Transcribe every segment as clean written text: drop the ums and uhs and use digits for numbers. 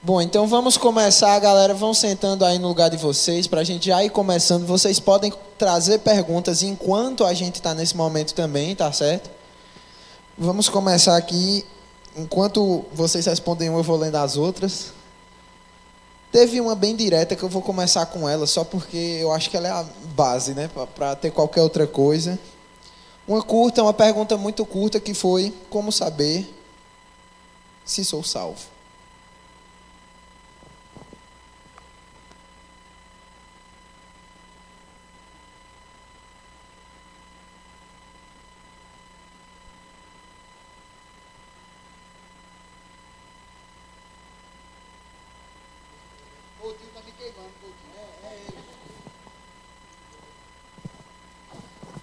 Bom, então vamos começar, galera. Vão sentando aí no lugar de vocês, para a gente já ir começando. Vocês podem trazer perguntas enquanto a gente está nesse momento também, tá certo? Vamos começar aqui. Enquanto vocês respondem uma, eu vou lendo as outras. Teve uma bem direta que eu vou começar com ela, só porque eu acho que ela é a base, né? Para ter qualquer outra coisa. Uma pergunta muito curta que foi: como saber se sou salvo?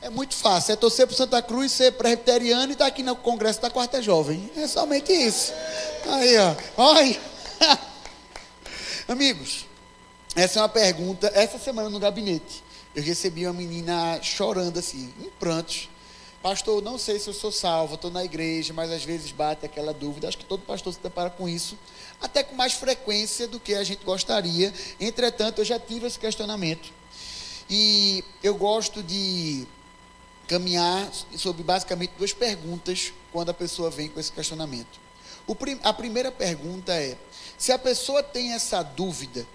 É muito fácil, é torcer para Santa Cruz, ser presbiteriano e estar aqui no Congresso da Quarta Jovem. É somente isso. Aí, ó. Olha. Amigos, essa é uma pergunta. Essa semana no gabinete, eu recebi uma menina chorando assim, em prantos. Pastor, não sei se eu sou salvo, estou na igreja, mas às vezes bate aquela dúvida. Acho que todo pastor se depara com isso, até com mais frequência do que a gente gostaria. Entretanto, eu já tive esse questionamento. E eu gosto de caminhar sobre basicamente duas perguntas quando a pessoa vem com esse questionamento. A primeira pergunta é: se a pessoa tem essa dúvida,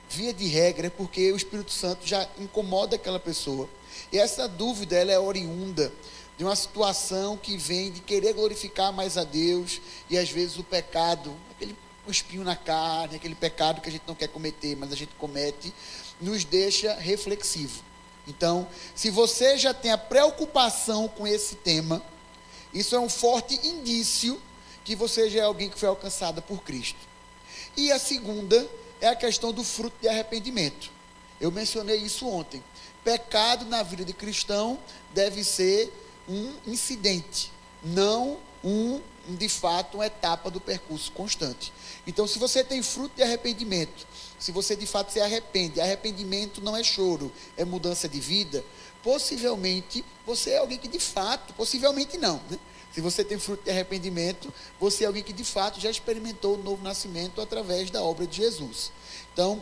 via de regra é porque o Espírito Santo já incomoda aquela pessoa. E essa dúvida, ela é oriunda de uma situação que vem de querer glorificar mais a Deus, e às vezes o pecado, aquele espinho na carne, aquele pecado que a gente não quer cometer, mas a gente comete, nos deixa reflexivo. Então, se você já tem a preocupação com esse tema, isso é um forte indício que você já é alguém que foi alcançada por Cristo. E a segunda é a questão do fruto de arrependimento. Eu mencionei isso ontem. Pecado na vida de cristão deve ser um incidente, não de fato, uma etapa do percurso constante. Então, se você tem fruto de arrependimento, se você de fato se arrepende, arrependimento não é choro, é mudança de vida, possivelmente você é alguém que de fato, possivelmente não, né? Se você tem fruto de arrependimento, você é alguém que de fato já experimentou o novo nascimento através da obra de Jesus. Então,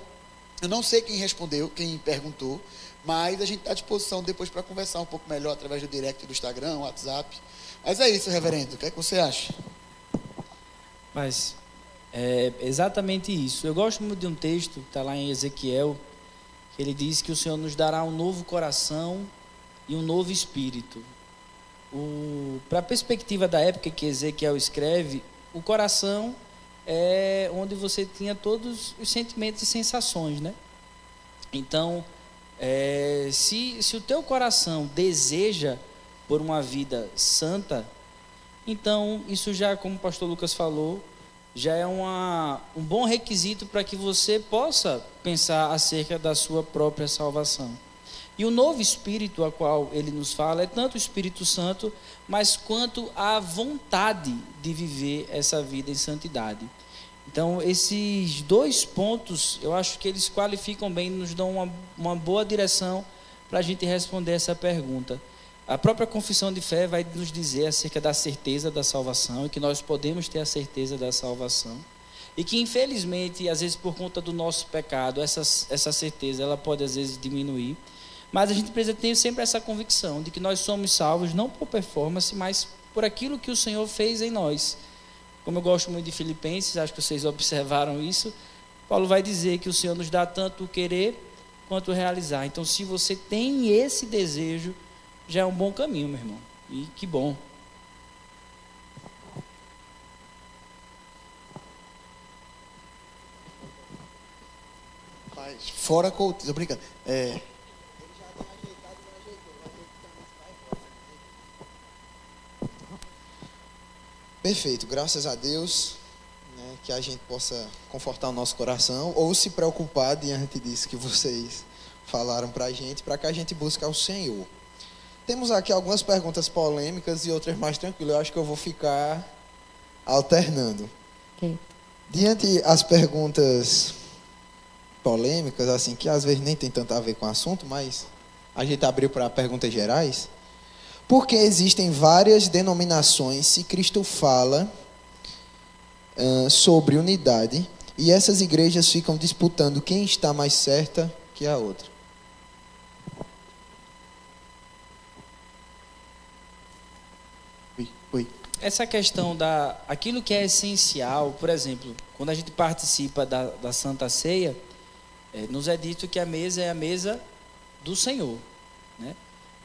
eu não sei quem respondeu, quem perguntou, mas a gente está à disposição depois para conversar um pouco melhor através do direct do Instagram, WhatsApp. Mas é isso, reverendo. O que é que você acha? Mas é exatamente isso. Eu gosto muito de um texto que está lá em Ezequiel, que ele diz que o Senhor nos dará um novo coração e um novo espírito. Para a perspectiva da época que Ezequiel escreve, o coração é onde você tinha todos os sentimentos e sensações, né? Então, se o teu coração deseja por uma vida santa, então isso já, como o pastor Lucas falou, já é um bom requisito para que você possa pensar acerca da sua própria salvação. E o novo Espírito a qual ele nos fala é tanto o Espírito Santo, mas quanto a vontade de viver essa vida em santidade. Então, esses dois pontos, eu acho que eles qualificam bem, nos dão uma boa direção para a gente responder essa pergunta. A própria confissão de fé vai nos dizer acerca da certeza da salvação, e que nós podemos ter a certeza da salvação. E que, infelizmente, às vezes por conta do nosso pecado, essa certeza ela pode às vezes diminuir. Mas a gente precisa ter sempre essa convicção de que nós somos salvos não por performance, mas por aquilo que o Senhor fez em nós. Como eu gosto muito de Filipenses, acho que vocês observaram isso, Paulo vai dizer que o Senhor nos dá tanto o querer quanto o realizar. Então, se você tem esse desejo, já é um bom caminho, meu irmão. E que bom. Fora Couto, tô brincando. Perfeito, graças a Deus, né, que a gente possa confortar o nosso coração ou se preocupar diante disso que vocês falaram para a gente, para que a gente busque ao Senhor. Temos aqui algumas perguntas polêmicas e outras mais tranquilas. Eu acho que eu vou ficar alternando. Okay. Diante as perguntas polêmicas, assim, que às vezes nem tem tanto a ver com o assunto, mas a gente abriu para perguntas gerais. Porque existem várias denominações, se Cristo fala sobre unidade, E essas igrejas ficam disputando quem está mais certa que a outra. Oi. Essa questão aquilo que é essencial, por exemplo, quando a gente participa da Santa Ceia, nos é dito que a mesa é a mesa do Senhor, né?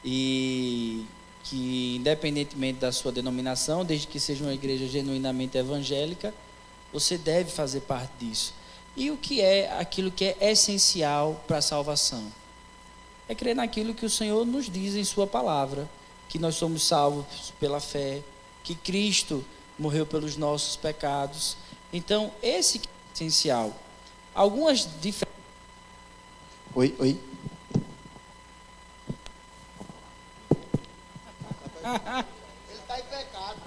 E que, independentemente da sua denominação, desde que seja uma igreja genuinamente evangélica, você deve fazer parte disso. E o que é aquilo que é essencial para a salvação? É crer naquilo que o Senhor nos diz em sua palavra, que nós somos salvos pela fé, que Cristo morreu pelos nossos pecados. Então, esse é essencial. Algumas diferenças. Oi. Ele está em pecado.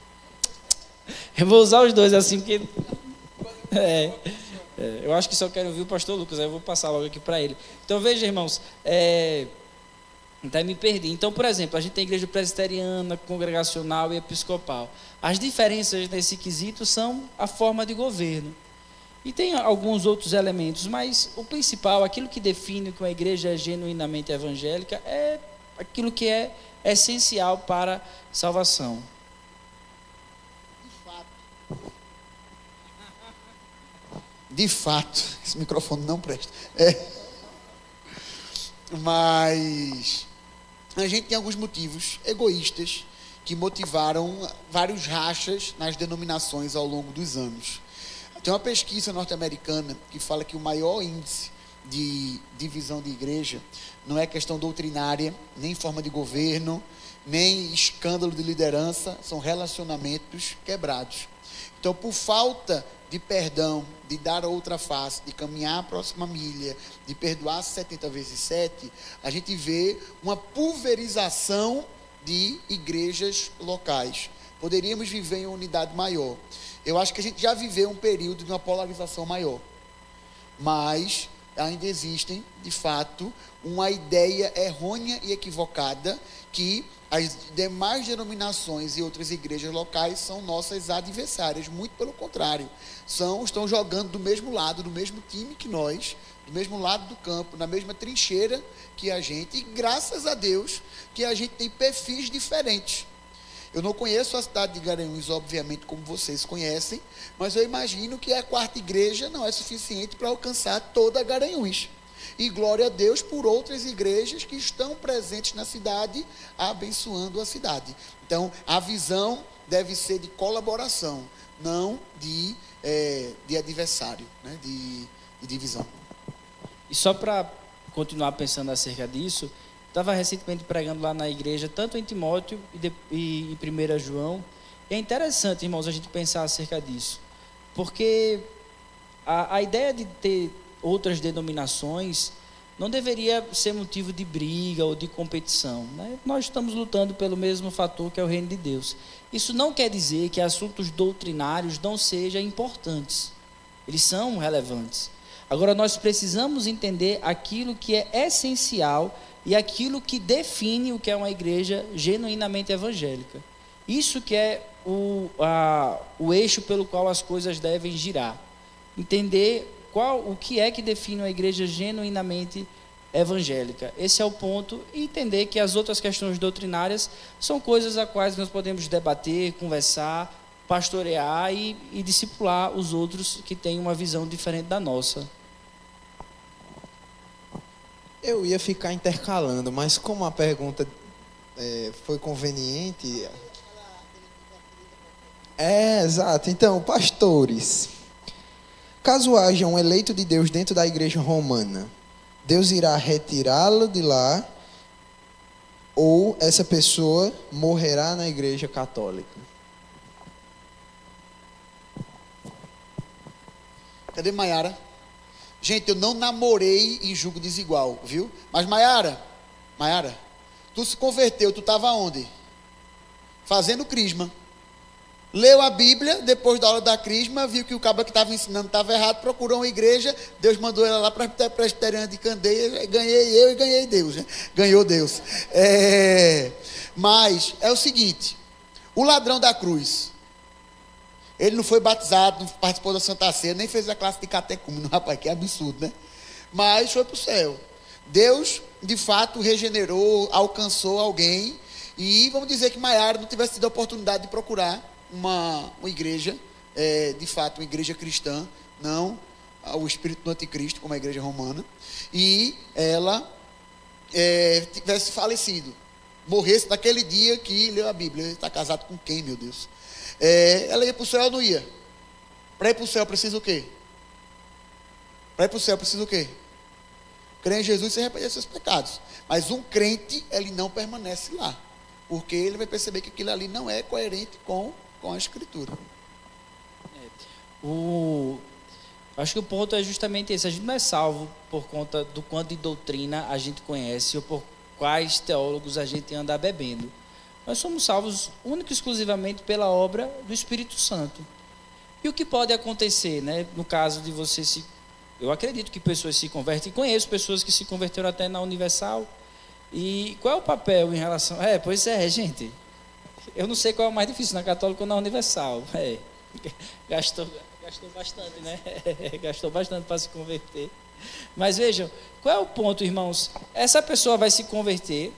Eu vou usar os dois assim, porque... eu acho que só quero ouvir o pastor Lucas, aí eu vou passar logo aqui para ele. Então, veja, irmãos, até me perdi. Então, por exemplo, a gente tem igreja presbiteriana, congregacional e episcopal. As diferenças nesse quesito são a forma de governo. E tem alguns outros elementos, mas o principal, aquilo que define que uma igreja é genuinamente evangélica, é aquilo que é essencial para a salvação. De fato, esse microfone não presta. Mas a gente tem alguns motivos egoístas que motivaram vários rachas nas denominações ao longo dos anos. Tem uma pesquisa norte-americana que fala que o maior índice de divisão de igreja não é questão doutrinária, nem forma de governo, nem escândalo de liderança, são relacionamentos quebrados. Então, por falta de perdão, de dar a outra face, de caminhar a próxima milha, de perdoar 70 vezes 7, a gente vê uma pulverização de igrejas locais. Poderíamos viver em uma unidade maior. Eu acho que a gente já viveu um período de uma polarização maior. Mas ainda existem, de fato, uma ideia errônea e equivocada que as demais denominações e outras igrejas locais são nossas adversárias. Muito pelo contrário, estão jogando do mesmo lado, do mesmo time que nós, do mesmo lado do campo, na mesma trincheira que a gente, e graças a Deus que a gente tem perfis diferentes. Eu não conheço a cidade de Garanhuns, obviamente, como vocês conhecem, mas eu imagino que a quarta igreja não é suficiente para alcançar toda Garanhuns. E glória a Deus por outras igrejas que estão presentes na cidade, abençoando a cidade. Então, a visão deve ser de colaboração, não de adversário, né? de divisão. E só para continuar pensando acerca disso, estava recentemente pregando lá na igreja, tanto em Timóteo e em 1 João. E é interessante, irmãos, a gente pensar acerca disso. Porque a ideia de ter outras denominações não deveria ser motivo de briga ou de competição, né? Nós estamos lutando pelo mesmo fator que é o reino de Deus. Isso não quer dizer que assuntos doutrinários não sejam importantes. Eles são relevantes. Agora, nós precisamos entender aquilo que é essencial e aquilo que define o que é uma igreja genuinamente evangélica. Isso que é o eixo pelo qual as coisas devem girar. Entender o que é que define uma igreja genuinamente evangélica. Esse é o ponto. E entender que as outras questões doutrinárias são coisas a quais nós podemos debater, conversar, pastorear e discipular os outros que têm uma visão diferente da nossa. Eu ia ficar intercalando, mas como a pergunta foi conveniente... exato. Então, pastores, caso haja um eleito de Deus dentro da igreja romana, Deus irá retirá-lo de lá ou essa pessoa morrerá na igreja católica? Cadê Maiara? Gente, eu não namorei em julgo desigual, viu? Mas Maiara, tu se converteu, tu estava onde? Fazendo crisma. Leu a Bíblia, depois da aula da crisma, viu que o cabra que estava ensinando estava errado, procurou uma igreja, Deus mandou ela lá para a presbiteriana de Candeia, ganhei eu e ganhei Deus, né? Ganhou Deus. Mas é o seguinte, o ladrão da cruz, Ele não foi batizado, não participou da Santa Ceia, nem fez a classe de catecúmeno, rapaz, que absurdo, né? Mas foi para o céu. Deus, de fato, regenerou, alcançou alguém. E vamos dizer que Maiara não tivesse tido a oportunidade de procurar uma igreja, de fato, uma igreja cristã, não o espírito do anticristo, como a igreja romana, e ela tivesse falecido, morresse naquele dia que leu a Bíblia. Ele está casado com quem, meu Deus? Ela ia para o céu ou não ia? Para ir para o céu precisa o quê? Para ir para o céu precisa o quê? Crer em Jesus e se arrepender dos seus pecados. Mas um crente, ele não permanece lá, porque ele vai perceber que aquilo ali não é coerente com a Escritura. Acho que o ponto é justamente esse. A gente não é salvo por conta do quanto de doutrina a gente conhece ou por quais teólogos a gente anda bebendo. Nós somos salvos única e exclusivamente pela obra do Espírito Santo. E o que pode acontecer, né? No caso de você se... Eu acredito que pessoas se convertem, conheço pessoas que se converteram até na Universal. E qual é o papel em relação... Pois é, gente. Eu não sei qual é o mais difícil, na Católica ou na Universal. Gastou bastante, né? Gastou bastante para se converter. Mas vejam, qual é o ponto, irmãos? Essa pessoa vai se converter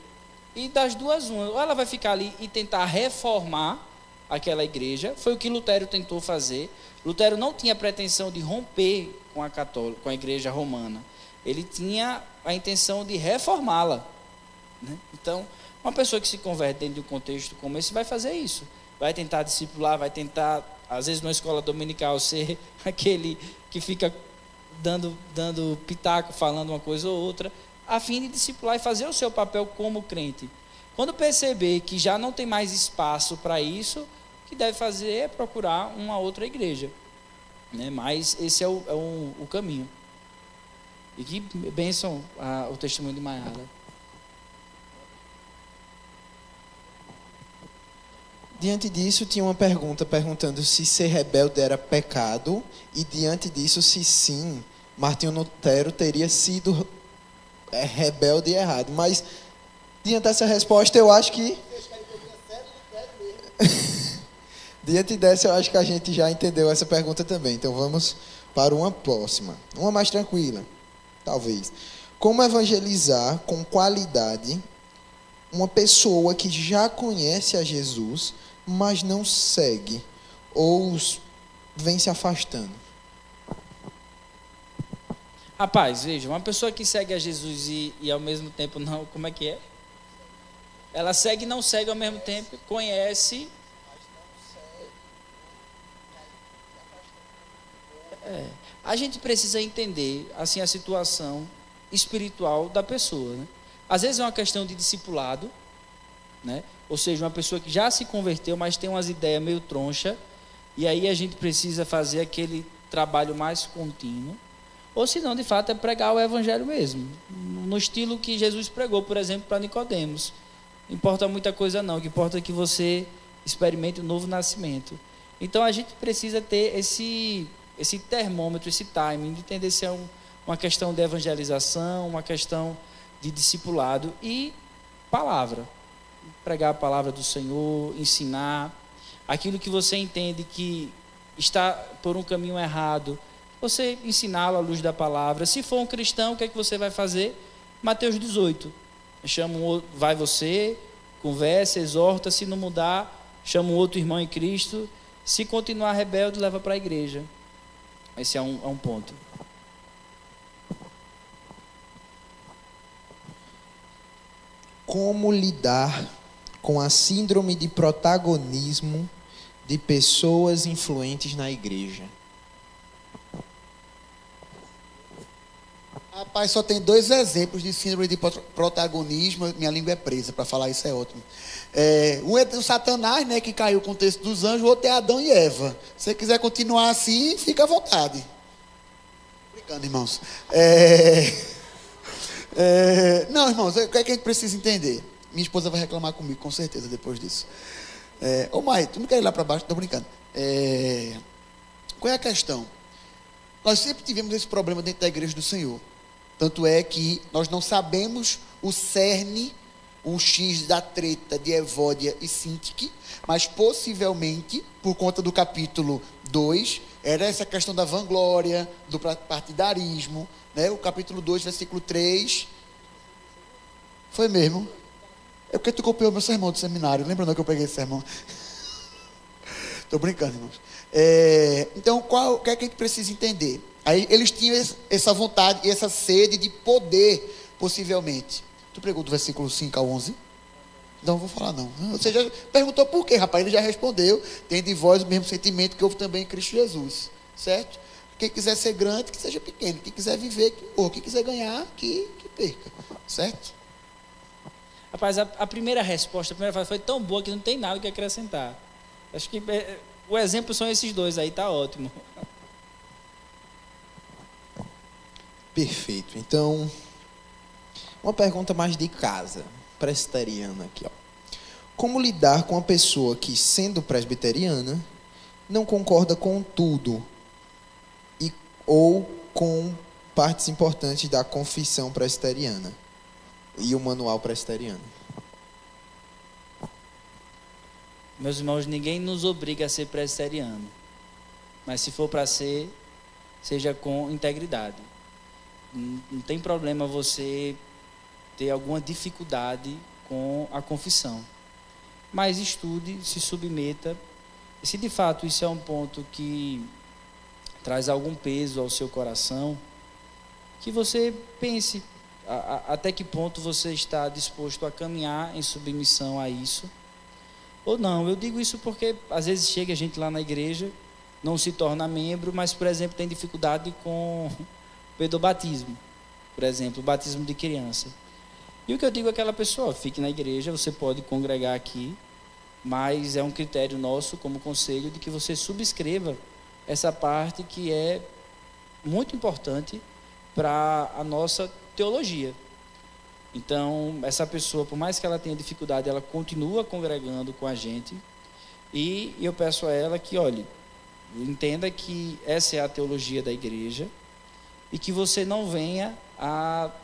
e das duas uma, ou ela vai ficar ali e tentar reformar aquela igreja. Foi o que Lutero tentou fazer. Lutero não tinha pretensão de romper com a católica, com a igreja romana. Ele tinha a intenção de reformá-la, né? Então, uma pessoa que se converte dentro de um contexto como esse vai fazer isso. Vai tentar discipular, vai tentar, às vezes, numa escola dominical, ser aquele que fica dando pitaco, falando uma coisa ou outra, a fim de discipular e fazer o seu papel como crente. Quando perceber que já não tem mais espaço para isso, o que deve fazer é procurar uma outra igreja, né? Mas esse é o caminho. E que bênção o testemunho de Maiara. Diante disso, tinha uma pergunta perguntando se ser rebelde era pecado, e diante disso, se sim, Martinho Lutero teria sido rebelde e errado. Mas, diante dessa resposta, eu acho que... diante dessa, eu acho que a gente já entendeu essa pergunta também. Então, vamos para uma próxima. Uma mais tranquila, talvez. Como evangelizar com qualidade uma pessoa que já conhece a Jesus, mas não segue, ou vem se afastando? Rapaz, veja, uma pessoa que segue a Jesus e ao mesmo tempo não, como é que é? Ela segue e não segue ao mesmo tempo, conhece. A gente precisa entender assim a situação espiritual da pessoa, né? Às vezes é uma questão de discipulado, né? Ou seja, uma pessoa que já se converteu, mas tem umas ideias meio troncha, e aí a gente precisa fazer aquele trabalho mais contínuo. Ou se não, de fato, é pregar o evangelho mesmo, no estilo que Jesus pregou, por exemplo, para Nicodemos. Não importa muita coisa não, o que importa é que você experimente o novo nascimento. Então a gente precisa ter esse termômetro, esse timing, de entender se é uma questão de evangelização, uma questão de discipulado e palavra. Pregar a palavra do Senhor, ensinar aquilo que você entende que está por um caminho errado, você ensiná-lo à luz da palavra. Se for um cristão, o que é que você vai fazer? Mateus 18. Chama vai você, conversa, exorta, se não mudar, chama um outro irmão em Cristo. Se continuar rebelde, leva para a igreja. Esse é um ponto. Como lidar com a síndrome de protagonismo de pessoas influentes na igreja? Rapaz, só tem 2 exemplos de síndrome de protagonismo. Minha língua é presa, para falar isso é ótimo. Um é o Satanás, né, que caiu com o texto dos anjos, o outro é Adão e Eva. Se você quiser continuar assim, fica à vontade. Brincando, irmãos. Não, irmãos, o que é que a gente precisa entender? Minha esposa vai reclamar comigo, com certeza, depois disso. Ô, Mai, tu não quer ir lá para baixo? Estou brincando. Qual é a questão? Nós sempre tivemos esse problema dentro da igreja do Senhor. Tanto é que nós não sabemos o cerne o X da treta de Evódia e Sintique, mas possivelmente, por conta do capítulo 2, era essa questão da vanglória, do partidarismo, né? O capítulo 2, versículo 3. Foi mesmo? É porque tu copiou meu sermão do seminário. Lembra não que eu peguei esse sermão? Estou brincando, irmãos. Então, o que é que a gente precisa entender? Aí eles tinham essa vontade e essa sede de poder, possivelmente. Tu pregou do versículo 5 ao 11? Não vou falar não. Você já perguntou por quê, rapaz? Ele já respondeu. Tem de vós o mesmo sentimento que houve também em Cristo Jesus. Certo? Quem quiser ser grande, que seja pequeno. Quem quiser viver, que morra. Quem quiser ganhar, que perca. Certo? Rapaz, a primeira resposta, a primeira frase foi tão boa que não tem nada que acrescentar. Acho que o exemplo são esses dois aí, tá ótimo. Perfeito. Então, uma pergunta mais de casa, presbiteriana aqui, ó. Como lidar com uma pessoa que, sendo presbiteriana, não concorda com tudo ou com partes importantes da confissão presbiteriana e o manual presbiteriano? Meus irmãos, ninguém nos obriga a ser presbiteriano. Mas se for para ser, seja com integridade. Não tem problema você ter alguma dificuldade com a confissão. Mas estude, se submeta. E se de fato isso é um ponto que traz algum peso ao seu coração, que você pense até que ponto você está disposto a caminhar em submissão a isso. Ou não, eu digo isso porque às vezes chega a gente lá na igreja, não se torna membro, mas, por exemplo, tem dificuldade com o pedobatismo, por exemplo, o batismo de criança. E o que eu digo àquela pessoa, fique na igreja, você pode congregar aqui, mas é um critério nosso como conselho de que você subscreva essa parte que é muito importante para a nossa teologia. Então, essa pessoa, por mais que ela tenha dificuldade, ela continua congregando com a gente. E eu peço a ela que, olhe, entenda que essa é a teologia da igreja e que você não venha a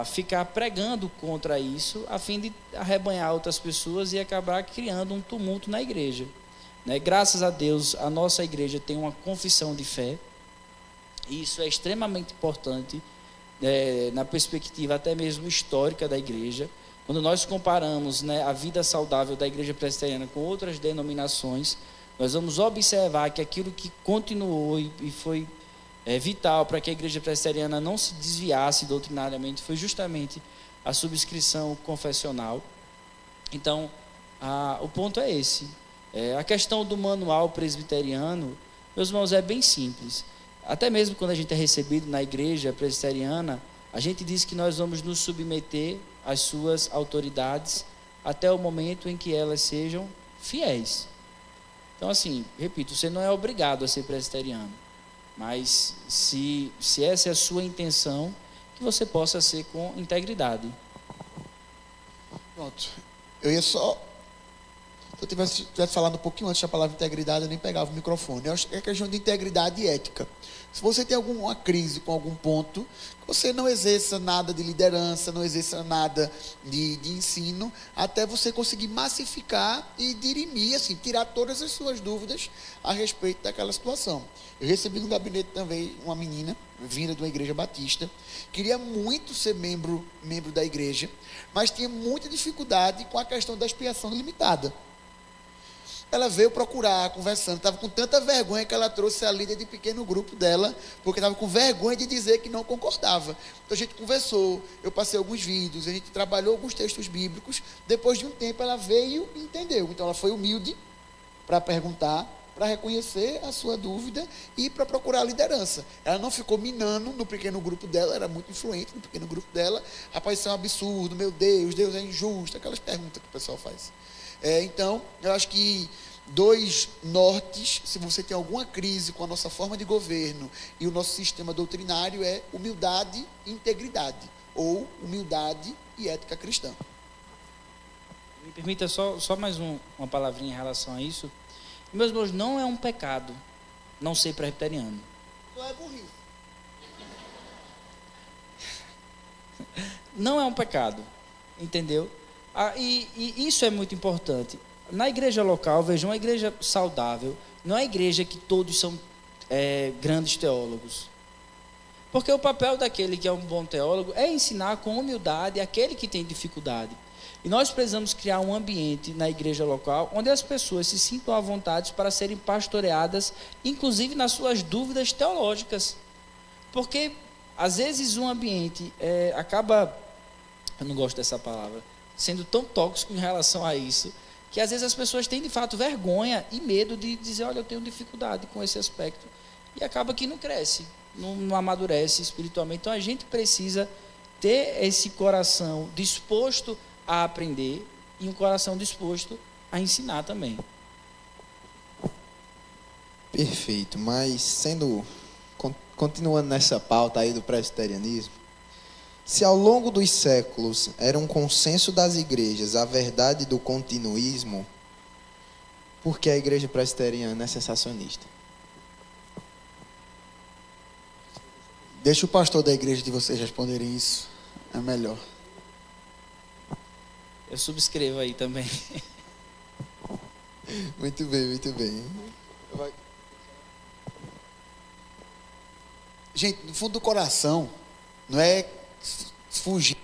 ficar pregando contra isso, a fim de arrebanhar outras pessoas e acabar criando um tumulto na igreja. Né? Graças a Deus, a nossa igreja tem uma confissão de fé, e isso é extremamente importante, na perspectiva até mesmo histórica da igreja. Quando nós comparamos, né, a vida saudável da igreja presbiteriana com outras denominações, nós vamos observar que aquilo que continuou e foi vital para que a igreja presbiteriana não se desviasse doutrinariamente foi justamente a subscrição confessional. Então, o ponto é esse. A questão do manual presbiteriano, meus irmãos, é bem simples. Até mesmo quando a gente é recebido na igreja presbiteriana, a gente diz que nós vamos nos submeter às suas autoridades até o momento em que elas sejam fiéis. Então, assim, repito, você não é obrigado a ser presbiteriano, mas se essa é a sua intenção, que você possa ser com integridade. Pronto. Eu ia só... Se eu tivesse falado um pouquinho antes da palavra integridade, eu nem pegava o microfone. Eu acho que é questão de integridade e ética. Se você tem alguma crise com algum ponto, você não exerça nada de liderança, não exerça nada de ensino, até você conseguir massificar e dirimir, assim, tirar todas as suas dúvidas a respeito daquela situação. Eu recebi no gabinete também uma menina, vinda de uma igreja batista, queria muito ser membro da igreja, mas tinha muita dificuldade com a questão da expiação limitada. Ela veio procurar, conversando, estava com tanta vergonha que ela trouxe a líder de pequeno grupo dela, porque estava com vergonha de dizer que não concordava. Então a gente conversou, eu passei alguns vídeos, a gente trabalhou alguns textos bíblicos, depois de um tempo ela veio e entendeu. Então ela foi humilde para perguntar, para reconhecer a sua dúvida e para procurar a liderança. Ela não ficou minando no pequeno grupo dela, era muito influente no pequeno grupo dela. Rapaz, isso é um absurdo, meu Deus é injusto, aquelas perguntas que o pessoal faz. Então, eu acho que 2 nortes, se você tem alguma crise com a nossa forma de governo e o nosso sistema doutrinário, é humildade e integridade, ou humildade e ética cristã. Me permita só mais uma palavrinha em relação a isso. Meus irmãos, não é um pecado não ser presbiteriano. Não é burrice. Não é um pecado, entendeu? E isso é muito importante. Na igreja local, vejam, uma igreja saudável, não é uma igreja que todos são grandes teólogos. Porque o papel daquele que é um bom teólogo é ensinar com humildade aquele que tem dificuldade. E nós precisamos criar um ambiente na igreja local onde as pessoas se sintam à vontade para serem pastoreadas, inclusive nas suas dúvidas teológicas. Porque, às vezes, um ambiente acaba, eu não gosto dessa palavra, sendo tão tóxico em relação a isso, que às vezes as pessoas têm, de fato, vergonha e medo de dizer, olha, eu tenho dificuldade com esse aspecto. E acaba que não cresce, não amadurece espiritualmente. Então, a gente precisa ter esse coração disposto a aprender e um coração disposto a ensinar também. Perfeito, mas continuando nessa pauta aí do presbiterianismo, se ao longo dos séculos era um consenso das igrejas a verdade do continuismo, por que a igreja presbiteriana é sensacionista? Deixa o pastor da igreja de vocês responderem isso, é melhor. Eu subscrevo aí também. Muito bem, muito bem. Gente, no fundo do coração, não é fugir.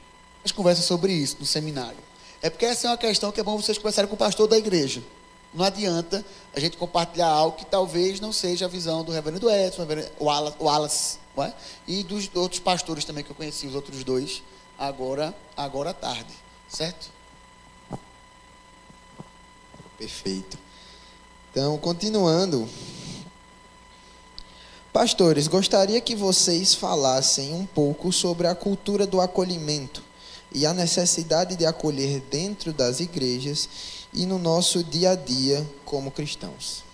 A gente conversa sobre isso no seminário. É porque essa é uma questão que é bom vocês conversarem com o pastor da igreja. Não adianta a gente compartilhar algo que talvez não seja a visão do reverendo Edson, o Wallace, não é? E dos outros pastores também que eu conheci, os outros dois, agora à tarde. Certo? Perfeito. Então, continuando. Pastores, gostaria que vocês falassem um pouco sobre a cultura do acolhimento e a necessidade de acolher dentro das igrejas e no nosso dia a dia como cristãos.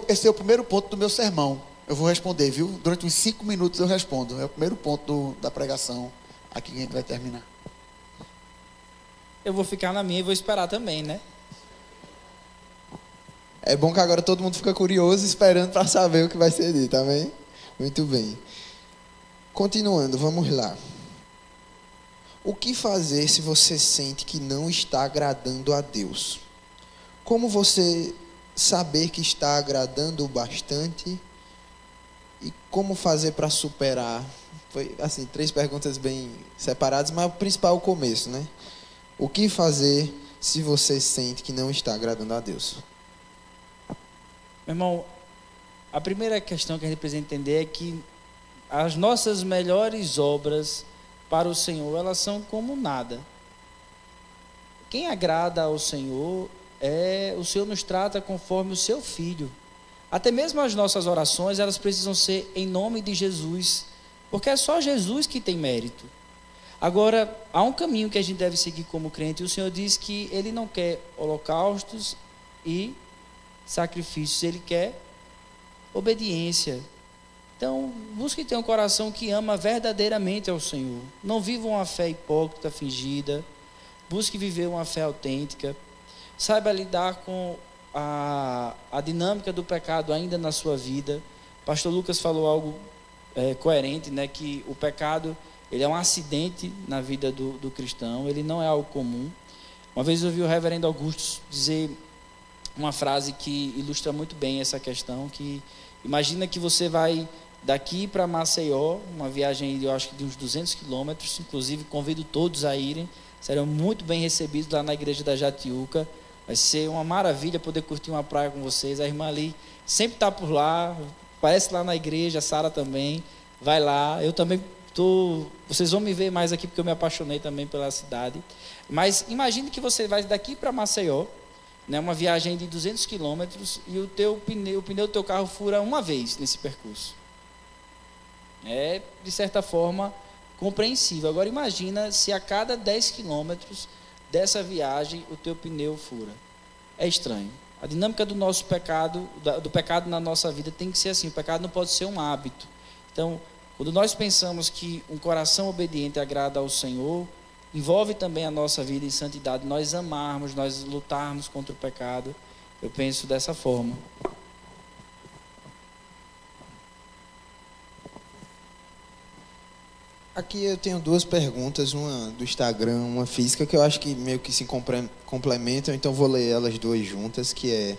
Esse é o primeiro ponto do meu sermão. Eu vou responder, viu? Durante uns 5 minutos eu respondo. É o primeiro ponto da pregação aqui que a gente vai terminar. Eu vou ficar na minha e vou esperar também, né? É bom que agora todo mundo fica curioso, esperando para saber o que vai ser dito, amém? Muito bem. Continuando, vamos lá. O que fazer se você sente que não está agradando a Deus? Como você saber que está agradando bastante? E como fazer para superar? Foi assim, 3 perguntas bem separadas, mas o principal é o começo, né? O que fazer se você sente que não está agradando a Deus? Meu irmão, a primeira questão que a gente precisa entender é que as nossas melhores obras para o Senhor, elas são como nada. Quem agrada ao Senhor, o Senhor nos trata conforme o seu Filho. Até mesmo as nossas orações, elas precisam ser em nome de Jesus, porque é só Jesus que tem mérito. Agora, há um caminho que a gente deve seguir como crente, e o Senhor diz que Ele não quer holocaustos e sacrifícios, Ele quer obediência. Então, busque ter um coração que ama verdadeiramente ao Senhor. Não viva uma fé hipócrita, fingida. Busque viver uma fé autêntica. Saiba lidar com a dinâmica do pecado ainda na sua vida. Pastor Lucas falou algo coerente, né? Que o pecado, ele é um acidente na vida do cristão, ele não é algo comum. Uma vez eu ouvi o reverendo Augusto dizer uma frase que ilustra muito bem essa questão, que imagina que você vai daqui para Maceió, uma viagem, eu acho que de uns 200 quilômetros, inclusive convido todos a irem, serão muito bem recebidos lá na igreja da Jatiuca, vai ser uma maravilha poder curtir uma praia com vocês, a irmã ali sempre está por lá, aparece lá na igreja, a Sara também, vai lá, eu também vocês vão me ver mais aqui porque eu me apaixonei também pela cidade, mas imagine que você vai daqui para Maceió, né, uma viagem de 200 quilômetros e o pneu do teu carro fura uma vez nesse percurso. É, de certa forma, compreensível. Agora imagina se a cada 10 quilômetros dessa viagem o teu pneu fura. É estranho. A dinâmica do nosso pecado, do pecado na nossa vida tem que ser assim. O pecado não pode ser um hábito. Então, quando nós pensamos que um coração obediente agrada ao Senhor, envolve também a nossa vida em santidade, nós amarmos, nós lutarmos contra o pecado. Eu penso dessa forma. Aqui eu tenho duas perguntas, uma do Instagram, uma física, que eu acho que meio que se complementam, então vou ler elas duas juntas, que é: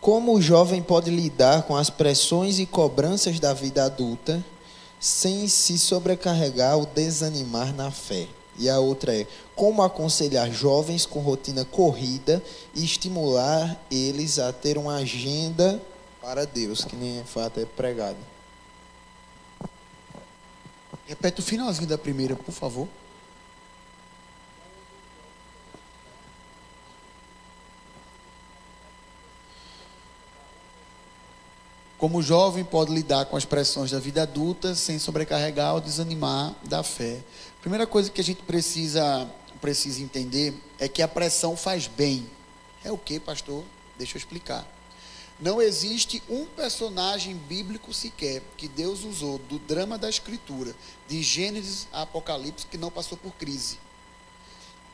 como o jovem pode lidar com as pressões e cobranças da vida adulta sem se sobrecarregar ou desanimar na fé? E a outra é: como aconselhar jovens com rotina corrida e estimular eles a ter uma agenda para Deus, que nem foi até pregado. Repete o finalzinho da primeira, por favor. Como o jovem pode lidar com as pressões da vida adulta sem sobrecarregar ou desanimar da fé? Primeira coisa que a gente precisa entender é que a pressão faz bem. É o que, pastor? Deixa eu explicar. Não existe um personagem bíblico sequer que Deus usou do drama da Escritura, de Gênesis a Apocalipse, que não passou por crise.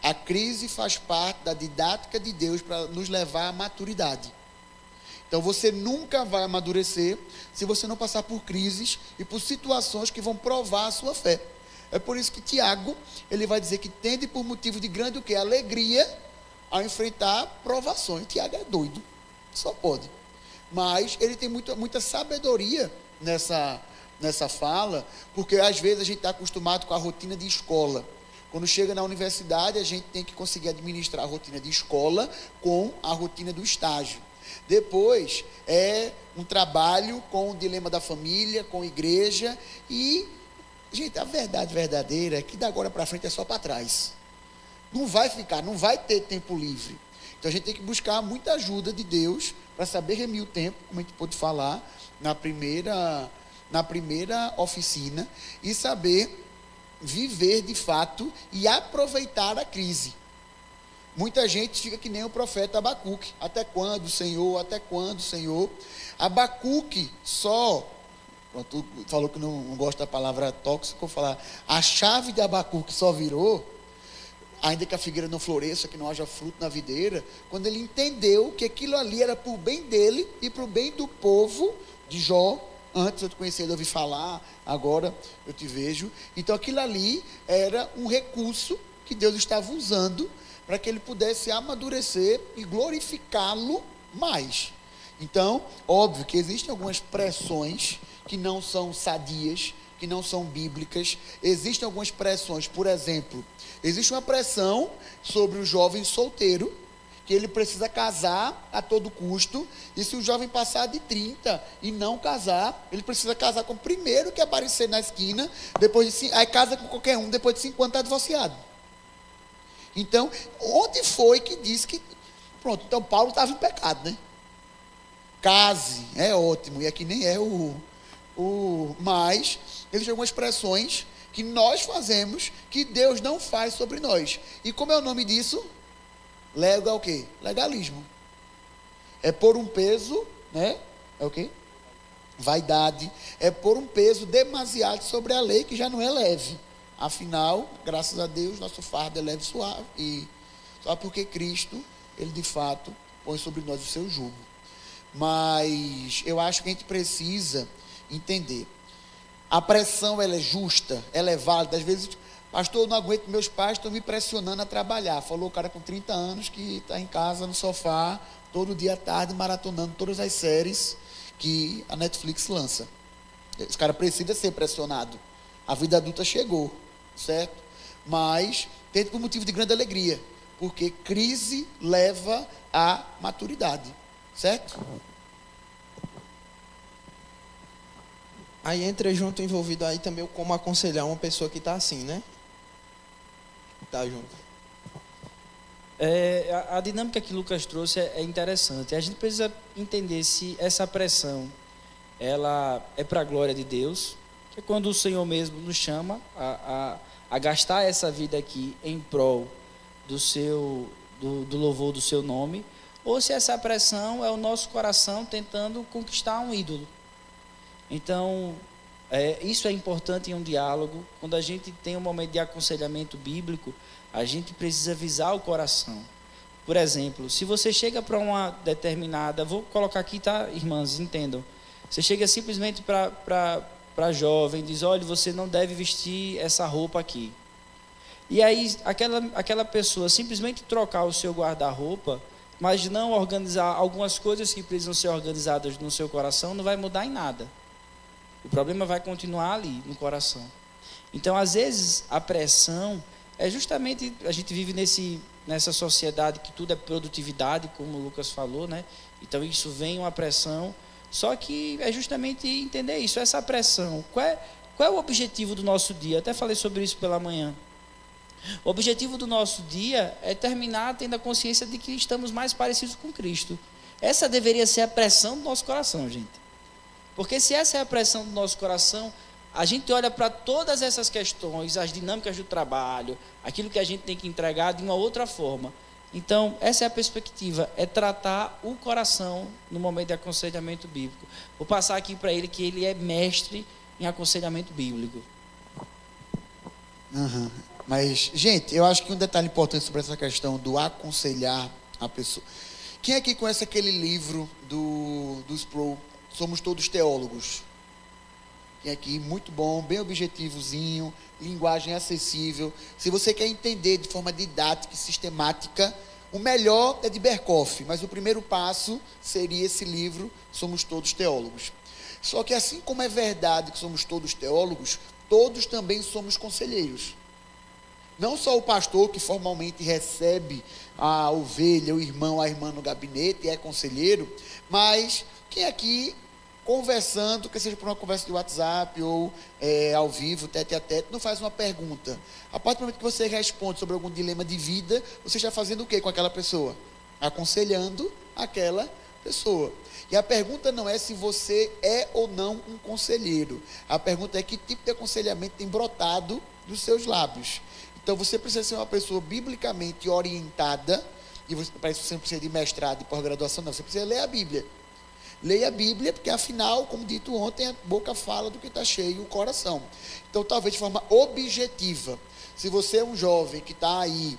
A crise faz parte da didática de Deus para nos levar à maturidade. Então você nunca vai amadurecer se você não passar por crises e por situações que vão provar a sua fé. É por isso que Tiago, ele vai dizer que tende por motivo de grande o quê? Alegria ao enfrentar provações. Tiago é doido, só pode. Mas ele tem muita sabedoria nessa fala, porque às vezes a gente está acostumado com a rotina de escola. Quando chega na universidade, a gente tem que conseguir administrar a rotina de escola com a rotina do estágio. Depois é um trabalho com o dilema da família, com a igreja. E, gente, a verdade verdadeira é que da agora para frente é só para trás. Não vai ter tempo livre. Então a gente tem que buscar muita ajuda de Deus para saber remir o tempo, como a gente pôde falar na primeira oficina, e saber viver de fato e aproveitar a crise. Muita gente fica que nem o profeta Abacuque. Até quando, Senhor? Até quando, Senhor? Abacuque tu falou que não gosta da palavra tóxico, vou falar, a chave de Abacuque só virou, ainda que a figueira não floresça, que não haja fruto na videira, quando ele entendeu que aquilo ali era para o bem dele e para o bem do povo de Jó. Antes eu te conhecia, eu ouvi falar, agora eu te vejo. Então aquilo ali era um recurso que Deus estava usando para que ele pudesse amadurecer e glorificá-lo mais. Então, óbvio que existem algumas pressões que não são sadias, que não são bíblicas. Existem algumas pressões, por exemplo, existe uma pressão sobre o jovem solteiro, que ele precisa casar a todo custo, e se o jovem passar de 30 e não casar, ele precisa casar com o primeiro que aparecer na esquina, aí casa com qualquer um, depois de 5 anos está divorciado. Então, onde foi que disse que... Pronto, então Paulo estava em pecado, né? Case, é ótimo, e aqui nem é mas existem algumas pressões que nós fazemos, que Deus não faz sobre nós. E como é o nome disso? Legal o quê? Legalismo. É pôr um peso, né? É o quê? Vaidade. É pôr um peso demasiado sobre a lei, que já não é leve. Afinal, graças a Deus, nosso fardo é leve e suave. E só porque Cristo, ele de fato põe sobre nós o seu jugo. Mas eu acho que a gente precisa entender. A pressão, ela é justa, ela é válida. Às vezes, pastor, eu não aguento, meus pais estão me pressionando a trabalhar. Falou o cara com 30 anos que está em casa, no sofá, todo dia à tarde, maratonando todas as séries que a Netflix lança. Esse cara precisa ser pressionado. A vida adulta chegou, certo? Mas tem por motivo de grande alegria, porque crise leva à maturidade, certo? Aí entra junto, envolvido aí também como aconselhar uma pessoa que está assim, né? Tá junto. A dinâmica que Lucas trouxe é interessante. A gente precisa entender se essa pressão ela é para a glória de Deus, que é quando o Senhor mesmo nos chama a gastar essa vida aqui em prol do louvor do seu nome, ou se essa pressão é o nosso coração tentando conquistar um ídolo. Então, isso é importante em um diálogo. Quando a gente tem um momento de aconselhamento bíblico, a gente precisa visar o coração. Por exemplo, se você chega para uma determinada... Vou colocar aqui, tá, irmãs? Entendam. Você chega simplesmente para para jovem, diz, olha, você não deve vestir essa roupa aqui. E aí aquela pessoa simplesmente trocar o seu guarda-roupa, mas não organizar algumas coisas que precisam ser organizadas no seu coração, não vai mudar em nada. O problema vai continuar ali no coração. Então, às vezes, a pressão é justamente, a gente vive nessa sociedade que tudo é produtividade, como o Lucas falou, né? Então, isso vem uma pressão, só que é justamente entender isso, essa pressão. Qual é o objetivo do nosso dia? Até falei sobre isso pela manhã. O objetivo do nosso dia é terminar tendo a consciência de que estamos mais parecidos com Cristo. Essa deveria ser a pressão do nosso coração, gente. Porque se essa é a pressão do nosso coração, a gente olha para todas essas questões, as dinâmicas do trabalho, aquilo que a gente tem que entregar de uma outra forma. Então, essa é a perspectiva, é tratar o coração no momento de aconselhamento bíblico. Vou passar aqui para ele que ele é mestre em aconselhamento bíblico. Uhum. Mas, gente, eu acho que um detalhe importante sobre essa questão do aconselhar a pessoa. Quem aqui conhece aquele livro do Sproul, Somos Todos Teólogos? Quem aqui? Muito bom, bem objetivozinho, linguagem acessível. Se você quer entender de forma didática e sistemática, o melhor é de Berkhoff, mas o primeiro passo seria esse livro, Somos Todos Teólogos. Só que assim como é verdade que somos todos teólogos, todos também somos conselheiros. Não só o pastor que formalmente recebe a ovelha, o irmão, a irmã no gabinete e é conselheiro, mas quem aqui conversando, que seja por uma conversa de WhatsApp ou ao vivo, tete a tete, não faz uma pergunta. A partir do momento que você responde sobre algum dilema de vida, você está fazendo o que com aquela pessoa? Aconselhando aquela pessoa. E a pergunta não é se você é ou não um conselheiro. A pergunta é que tipo de aconselhamento tem brotado dos seus lábios. Então você precisa ser uma pessoa biblicamente orientada, e para isso você não precisa de mestrado e pós-graduação, não, você precisa ler a Bíblia. Leia a Bíblia, porque afinal, como dito ontem, a boca fala do que está cheio o coração. Então, talvez de forma objetiva, se você é um jovem que está aí,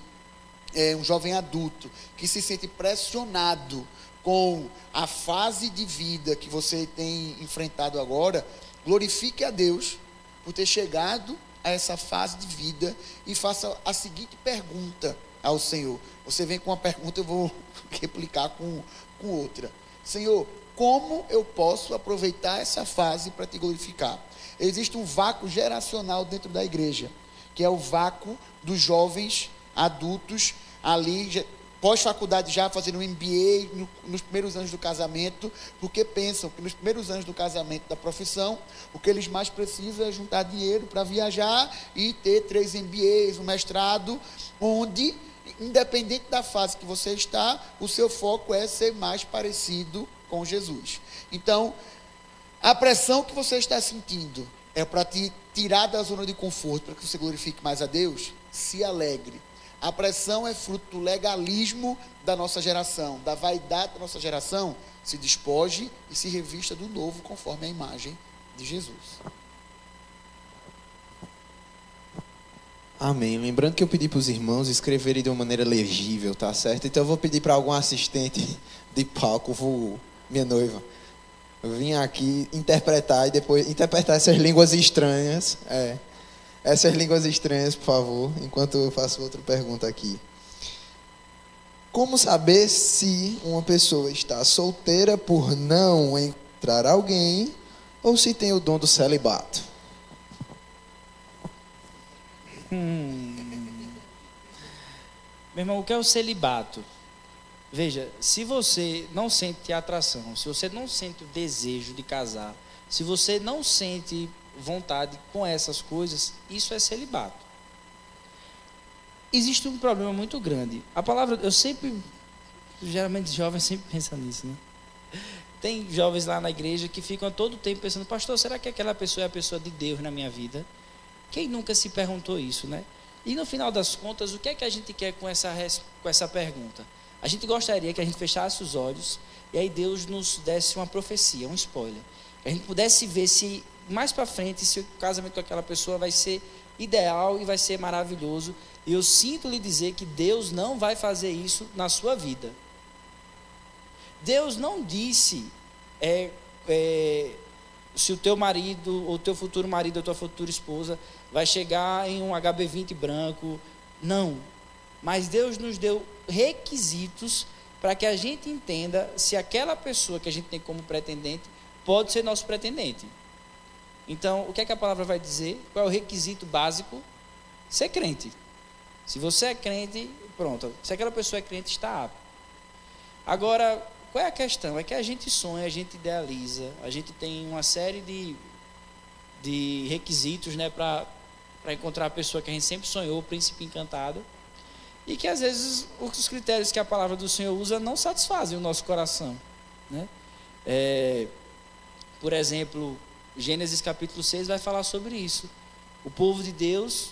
um jovem adulto, que se sente pressionado com a fase de vida que você tem enfrentado agora, glorifique a Deus por ter chegado a essa fase de vida e faça a seguinte pergunta ao Senhor. Você vem com uma pergunta, eu vou replicar com outra. Senhor, como eu posso aproveitar essa fase para te glorificar? Existe um vácuo geracional dentro da igreja, que é o vácuo dos jovens adultos ali, pós-faculdade já fazendo um MBA nos primeiros anos do casamento, porque pensam que nos primeiros anos do casamento da profissão, o que eles mais precisam é juntar dinheiro para viajar e ter 3 MBAs, um mestrado, onde, independente da fase que você está, o seu foco é ser mais parecido com Jesus. Então, a pressão que você está sentindo é para te tirar da zona de conforto, para que você glorifique mais a Deus. Se alegre. A pressão é fruto do legalismo da nossa geração, da vaidade da nossa geração. Se despoje e se revista do novo conforme a imagem de Jesus. Amém. Lembrando que eu pedi para os irmãos escreverem de uma maneira legível, tá certo? Então eu vou pedir para algum assistente de palco, minha noiva, eu vim aqui interpretar e depois interpretar essas línguas estranhas. Essas línguas estranhas, por favor, enquanto eu faço outra pergunta aqui. Como saber se uma pessoa está solteira por não encontrar alguém ou se tem o dom do celibato? Meu irmão, o que é o celibato? Veja, se você não sente atração, se você não sente o desejo de casar, se você não sente vontade com essas coisas, isso é celibato. Existe um problema muito grande. A palavra, geralmente jovens sempre pensam nisso, né? Tem jovens lá na igreja que ficam todo o tempo pensando, pastor, será que aquela pessoa é a pessoa de Deus na minha vida? Quem nunca se perguntou isso, né? E no final das contas, o que é que a gente quer com essa pergunta? A gente gostaria que a gente fechasse os olhos e aí Deus nos desse uma profecia, um spoiler. Que a gente pudesse ver se mais para frente, se o casamento com aquela pessoa vai ser ideal e vai ser maravilhoso. E eu sinto lhe dizer que Deus não vai fazer isso na sua vida. Deus não disse se o teu marido, ou teu futuro marido, ou tua futura esposa vai chegar em um HB20 branco. Não. Mas Deus nos deu requisitos para que a gente entenda se aquela pessoa que a gente tem como pretendente pode ser nosso pretendente. Então, o que é que a palavra vai dizer? Qual é o requisito básico? Ser crente. Se você é crente, pronto. Se aquela pessoa é crente, está apto. Agora, qual é a questão? É que a gente sonha, a gente idealiza, a gente tem uma série de requisitos, né, para encontrar a pessoa que a gente sempre sonhou, o príncipe encantado, e que às vezes os critérios que a palavra do Senhor usa não satisfazem o nosso coração, né? Por exemplo, Gênesis capítulo 6 vai falar sobre isso. O povo de Deus,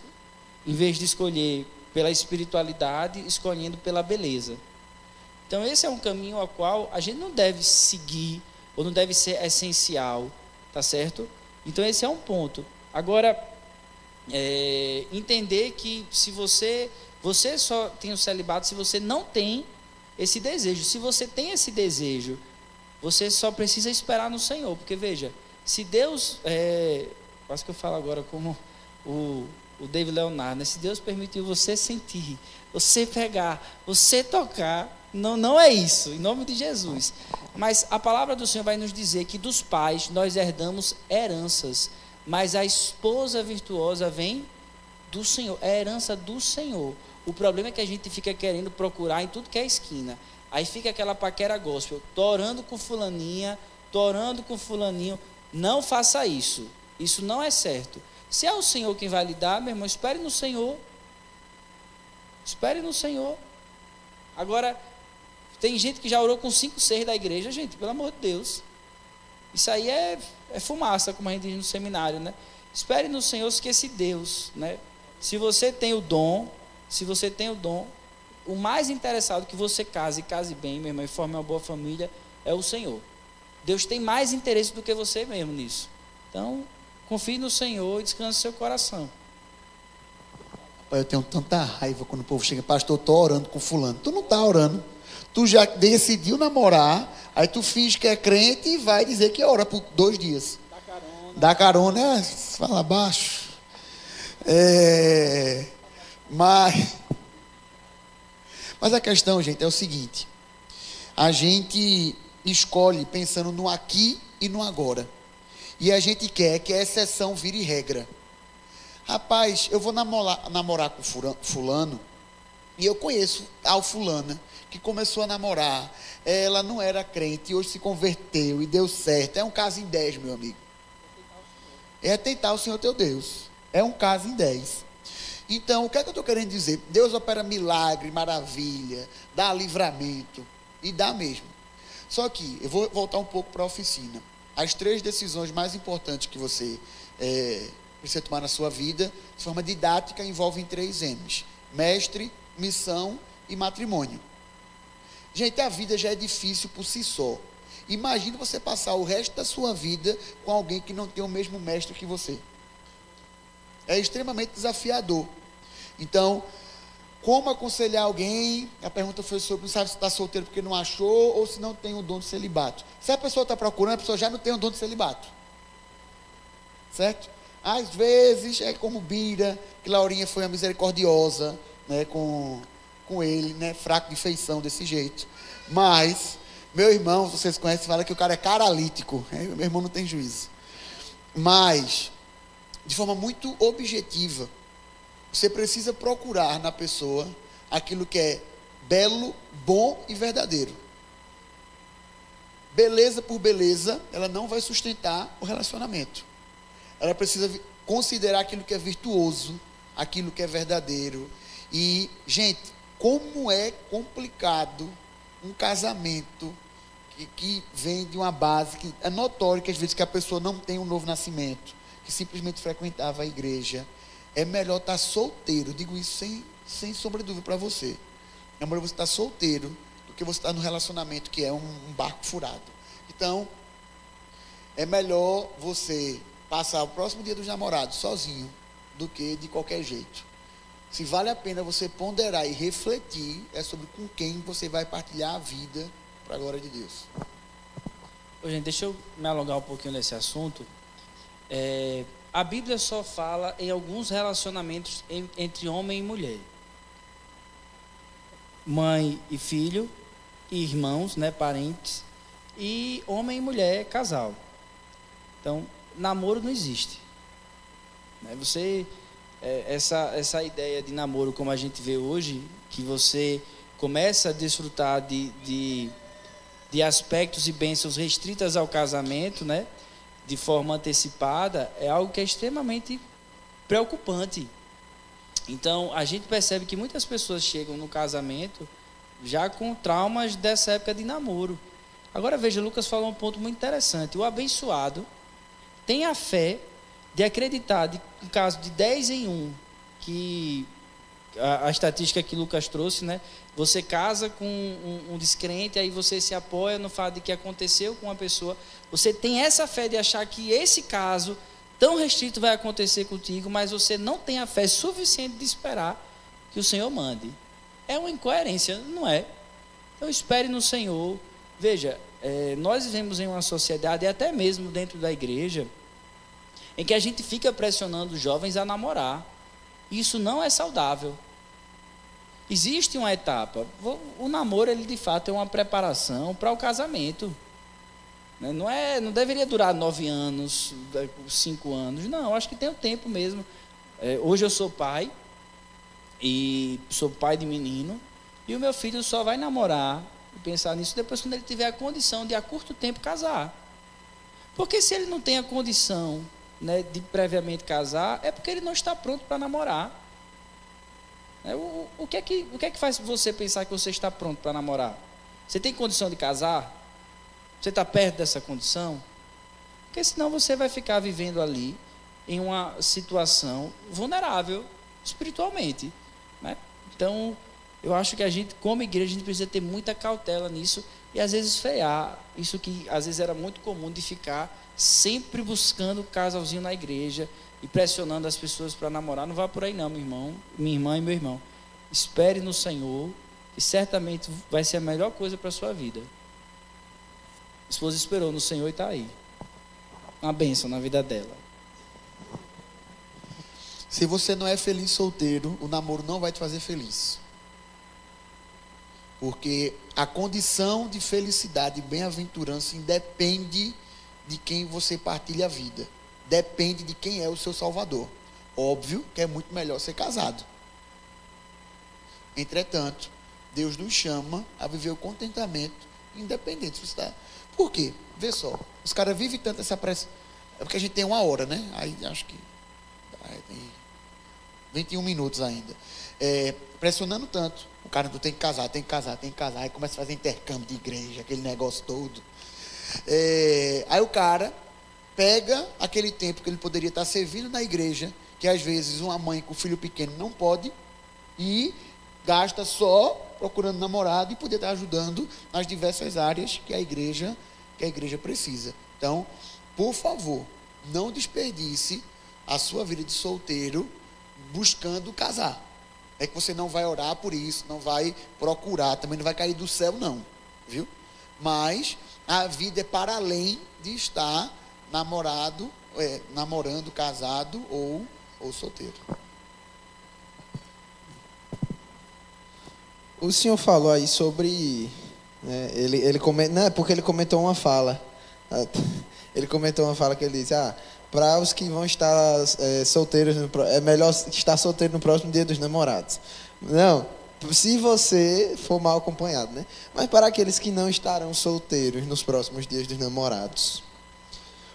em vez de escolher pela espiritualidade, escolhendo pela beleza. Então esse é um caminho ao qual a gente não deve seguir, ou não deve ser essencial, tá certo? Então esse é um ponto. Agora, entender que se você só tem o celibato se você não tem esse desejo. Se você tem esse desejo, você só precisa esperar no Senhor, porque veja, se Deus, quase que eu falo agora como o David Leonardo, né? Se Deus permitiu você sentir, você pegar, você tocar, não é isso, em nome de Jesus. Mas a palavra do Senhor vai nos dizer que dos pais nós herdamos heranças, mas a esposa virtuosa vem do Senhor, é a herança do Senhor. O problema é que a gente fica querendo procurar em tudo que é esquina. Aí fica aquela paquera gospel, tô orando com fulaninha, tô orando com fulaninho. Não faça isso, isso não é certo. Se é o Senhor quem vai lhe dar, meu irmão, espere no Senhor. Espere no Senhor. Agora, tem gente que já orou com 5, 6 da igreja, gente, pelo amor de Deus. Isso aí é fumaça, como a gente diz no seminário, né? Espere no Senhor, esquece Deus, né? Se você tem o dom, o mais interessado que você case bem, meu irmão, e forme uma boa família, é o Senhor. Deus tem mais interesse do que você mesmo nisso. Então, confie no Senhor e descanse seu coração. Eu tenho tanta raiva quando o povo chega, pastor, eu estou orando com fulano. Tu não está orando. Tu já decidiu namorar, aí tu finge que é crente e vai dizer que ora por 2 dias. Dá carona, fala baixo. Mas a questão, gente, é o seguinte. A gente escolhe pensando no aqui e no agora. E a gente quer que a exceção vire regra. Rapaz, eu vou namorar com fulano, e eu conheço a fulana que começou a namorar, ela não era crente, e hoje se converteu e deu certo. É um caso em 10, meu amigo. É tentar o Senhor teu Deus. É um caso em 10. Então, o que é que eu estou querendo dizer? Deus opera milagre, maravilha, dá livramento, e dá mesmo. Só que, eu vou voltar um pouco para a oficina. As 3 decisões mais importantes que você precisa tomar na sua vida, de forma didática, envolvem 3 M's: mestre, missão e matrimônio. Gente, a vida já é difícil por si só. Imagina você passar o resto da sua vida com alguém que não tem o mesmo mestre que você. É extremamente desafiador. Então, como aconselhar alguém? A pergunta foi sobre, não sabe se está solteiro porque não achou, ou se não tem o dom de celibato. Se a pessoa está procurando, a pessoa já não tem o dom de celibato. Certo? Às vezes, é como Bira, que Laurinha foi uma misericordiosa, né, com ele, né, fraco de feição desse jeito. Mas, meu irmão, vocês conhecem, fala que o cara é caralítico. Meu irmão não tem juízo. Mas, de forma muito objetiva, você precisa procurar na pessoa aquilo que é belo, bom e verdadeiro. Beleza por beleza, ela não vai sustentar o relacionamento. Ela precisa considerar aquilo que é virtuoso, aquilo que é verdadeiro. E, gente, como é complicado um casamento que vem de uma base que é notório que às vezes que a pessoa não tem um novo nascimento, que simplesmente frequentava a igreja. É melhor estar solteiro, digo isso sem sombra de dúvida para você. É melhor você estar solteiro do que você estar no relacionamento que é um barco furado. Então, é melhor você passar o próximo dia dos namorados sozinho do que de qualquer jeito. Se vale a pena você ponderar e refletir, é sobre com quem você vai partilhar a vida para a glória de Deus. Ô, gente, deixa eu me alongar um pouquinho nesse assunto. A Bíblia só fala em alguns relacionamentos entre homem e mulher. Mãe e filho, e irmãos, né, parentes, e homem e mulher, casal. Então, namoro não existe. Essa ideia de namoro como a gente vê hoje, que você começa a desfrutar de aspectos e bênçãos restritas ao casamento, né, de forma antecipada, é algo que é extremamente preocupante. Então, a gente percebe que muitas pessoas chegam no casamento já com traumas dessa época de namoro. Agora, veja, Lucas falou um ponto muito interessante. O abençoado tem a fé de acreditar, no caso de 10 em 1, que a estatística que Lucas trouxe, né? Você casa com um descrente, aí você se apoia no fato de que aconteceu com uma pessoa. Você tem essa fé de achar que esse caso tão restrito vai acontecer contigo, mas você não tem a fé suficiente de esperar que o Senhor mande. É uma incoerência, não é? Então espere no Senhor. Veja, nós vivemos em uma sociedade, e até mesmo dentro da igreja, em que a gente fica pressionando os jovens a namorar. Isso não é saudável. Existe uma etapa. O namoro, ele de fato é uma preparação para o casamento. Não deveria durar 9 anos, 5 anos. Não, acho que tem o tempo mesmo. Hoje eu sou pai, e sou pai de menino, e o meu filho só vai namorar e pensar nisso depois quando ele tiver a condição de a curto tempo casar. Porque se ele não tem a condição, né, de previamente casar, é porque ele não está pronto para namorar. O que é que faz você pensar que você está pronto para namorar? Você tem condição de casar? Você está perto dessa condição? Porque senão você vai ficar vivendo ali em uma situação vulnerável espiritualmente, né? Então, eu acho que a gente, como igreja, a gente precisa ter muita cautela nisso e às vezes frear isso que às vezes era muito comum de ficar sempre buscando o casalzinho na igreja e pressionando as pessoas para namorar. Não vá por aí não, meu irmão, minha irmã e meu irmão. Espere no Senhor e certamente vai ser a melhor coisa para a sua vida. A esposa esperou no Senhor e está aí. Uma bênção na vida dela. Se você não é feliz solteiro, o namoro não vai te fazer feliz. Porque a condição de felicidade e bem-aventurança independe de quem você partilha a vida. Depende de quem é o seu salvador. Óbvio que é muito melhor ser casado. Entretanto, Deus nos chama a viver o contentamento independente. Por quê? Vê só, os caras vivem tanto essa pressão. É porque a gente tem 1 hora, né? Aí acho que tem 21 minutos ainda. Pressionando tanto. O cara não tem que casar, tem que casar, tem que casar. Aí começa a fazer intercâmbio de igreja, aquele negócio todo. Aí o cara pega aquele tempo que ele poderia estar servindo na igreja, que às vezes uma mãe com filho pequeno não pode, e gasta só procurando namorado e poder estar ajudando nas diversas áreas que a igreja precisa. Então, por favor, não desperdice a sua vida de solteiro buscando casar. É que você não vai orar por isso, não vai procurar, também não vai cair do céu não, viu? Mas a vida é para além de estar namorando, casado ou solteiro. O senhor falou aí sobre, né, porque ele comentou uma fala. Ele comentou uma fala que ele disse: para os que vão estar solteiros, é melhor estar solteiro no próximo dia dos namorados. Não, se você for mal acompanhado, né? Mas para aqueles que não estarão solteiros nos próximos dias dos namorados,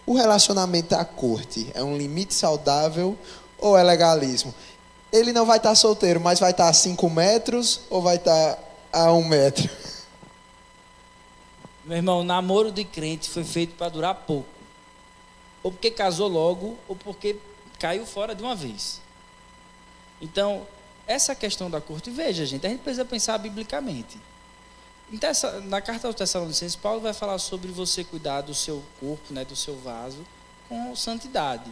o relacionamento à corte é um limite saudável ou é legalismo? Ele não vai estar solteiro, mas vai estar a 5 metros ou vai estar a 1 metro? Meu irmão, o namoro de crente foi feito para durar pouco. Ou porque casou logo, ou porque caiu fora de uma vez. Então, essa questão da corte, veja, gente, a gente precisa pensar biblicamente. Então, na carta aos Tessalonicenses, Paulo vai falar sobre você cuidar do seu corpo, né, do seu vaso, com santidade.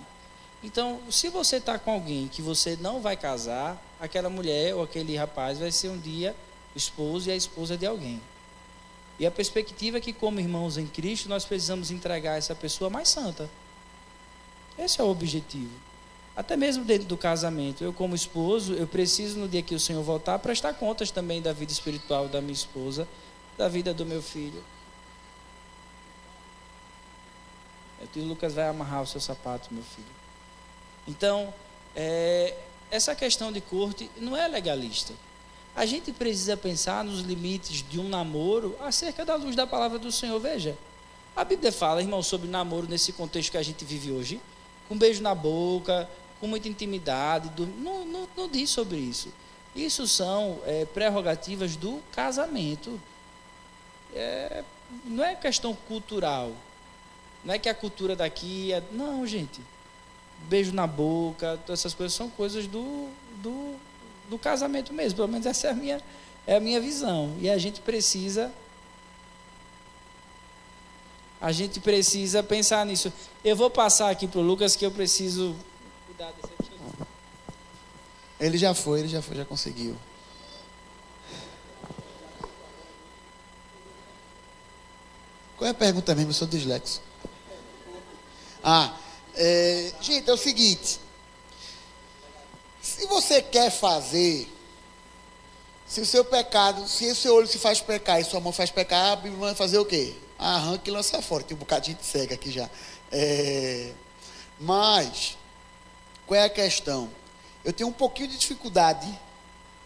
Então, se você está com alguém que você não vai casar, aquela mulher ou aquele rapaz vai ser um dia o esposo e a esposa de alguém. E a perspectiva é que, como irmãos em Cristo, nós precisamos entregar essa pessoa mais santa. Esse é o objetivo. Até mesmo dentro do casamento. Eu, como esposo, eu preciso, no dia que o Senhor voltar, prestar contas também da vida espiritual da minha esposa, da vida do meu filho. O tio Lucas vai amarrar o seu sapato, meu filho. Então, essa questão de corte não é legalista. A gente precisa pensar nos limites de um namoro acerca da luz da palavra do Senhor. Veja, a Bíblia fala, irmão, sobre namoro nesse contexto que a gente vive hoje, com beijo na boca, com muita intimidade. Não diz sobre isso. Isso são prerrogativas do casamento. Não é questão cultural. Não é que a cultura daqui não, gente. Beijo na boca, todas essas coisas são coisas do casamento mesmo. Pelo menos essa é a minha visão. E a gente precisa pensar nisso. Eu vou passar aqui para o Lucas, que eu preciso cuidar desse aqui. Ele já foi, já conseguiu. Qual é a pergunta mesmo? Eu sou dislexo. Gente, é o seguinte. Se você quer fazer, se o seu olho se faz pecar e sua mão faz pecar, a Bíblia vai fazer o quê? Arranca e lança fora. Tem um bocado de gente cega aqui já. Mas, qual é a questão? Eu tenho um pouquinho de dificuldade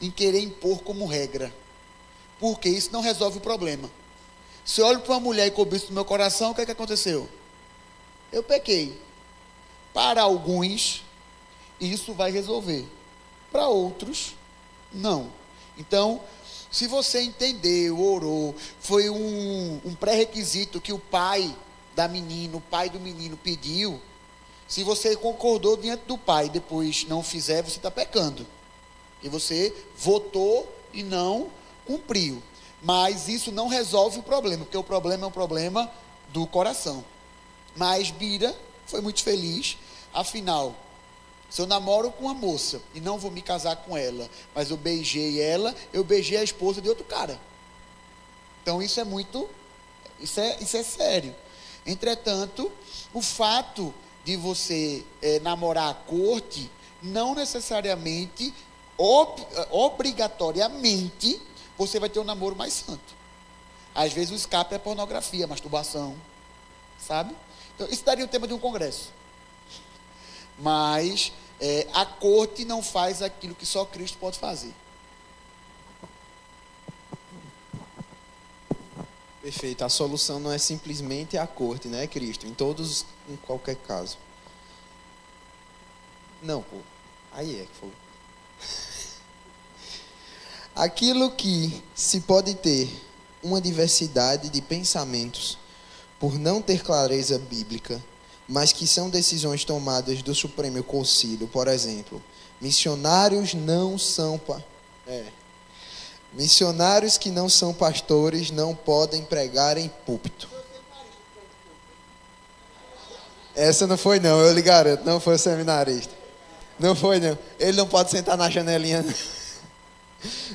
em querer impor como regra. Porque isso não resolve o problema. Se eu olho para uma mulher e cobiço no meu coração, o que é que aconteceu? Eu pequei. Para alguns, isso vai resolver. Para outros, não. Então, se você entendeu, orou, foi um pré-requisito que o pai do menino pediu, se você concordou diante do pai e depois não fizer, você está pecando. E você votou e não cumpriu. Mas isso não resolve o problema, porque o problema é um problema do coração. Mas Bira foi muito feliz. Afinal, se eu namoro com uma moça e não vou me casar com ela, mas eu beijei ela, eu beijei a esposa de outro cara. Então isso é sério. Entretanto, o fato de você namorar à corte, não necessariamente, obrigatoriamente, você vai ter um namoro mais santo. Às vezes o escape é pornografia, masturbação, sabe? Então, isso daria o tema de um congresso. Mas a corte não faz aquilo que só Cristo pode fazer. Perfeito. A solução não é simplesmente a corte, né, Cristo? Em qualquer caso. Não, pô. Aí é que foi. Aquilo que se pode ter uma diversidade de pensamentos por não ter clareza bíblica, mas que são decisões tomadas do Supremo Concílio, por exemplo, missionários que não são pastores não podem pregar em púlpito. Essa não foi não, eu lhe garanto, não foi o seminarista. Não foi não, ele não pode sentar na janelinha não.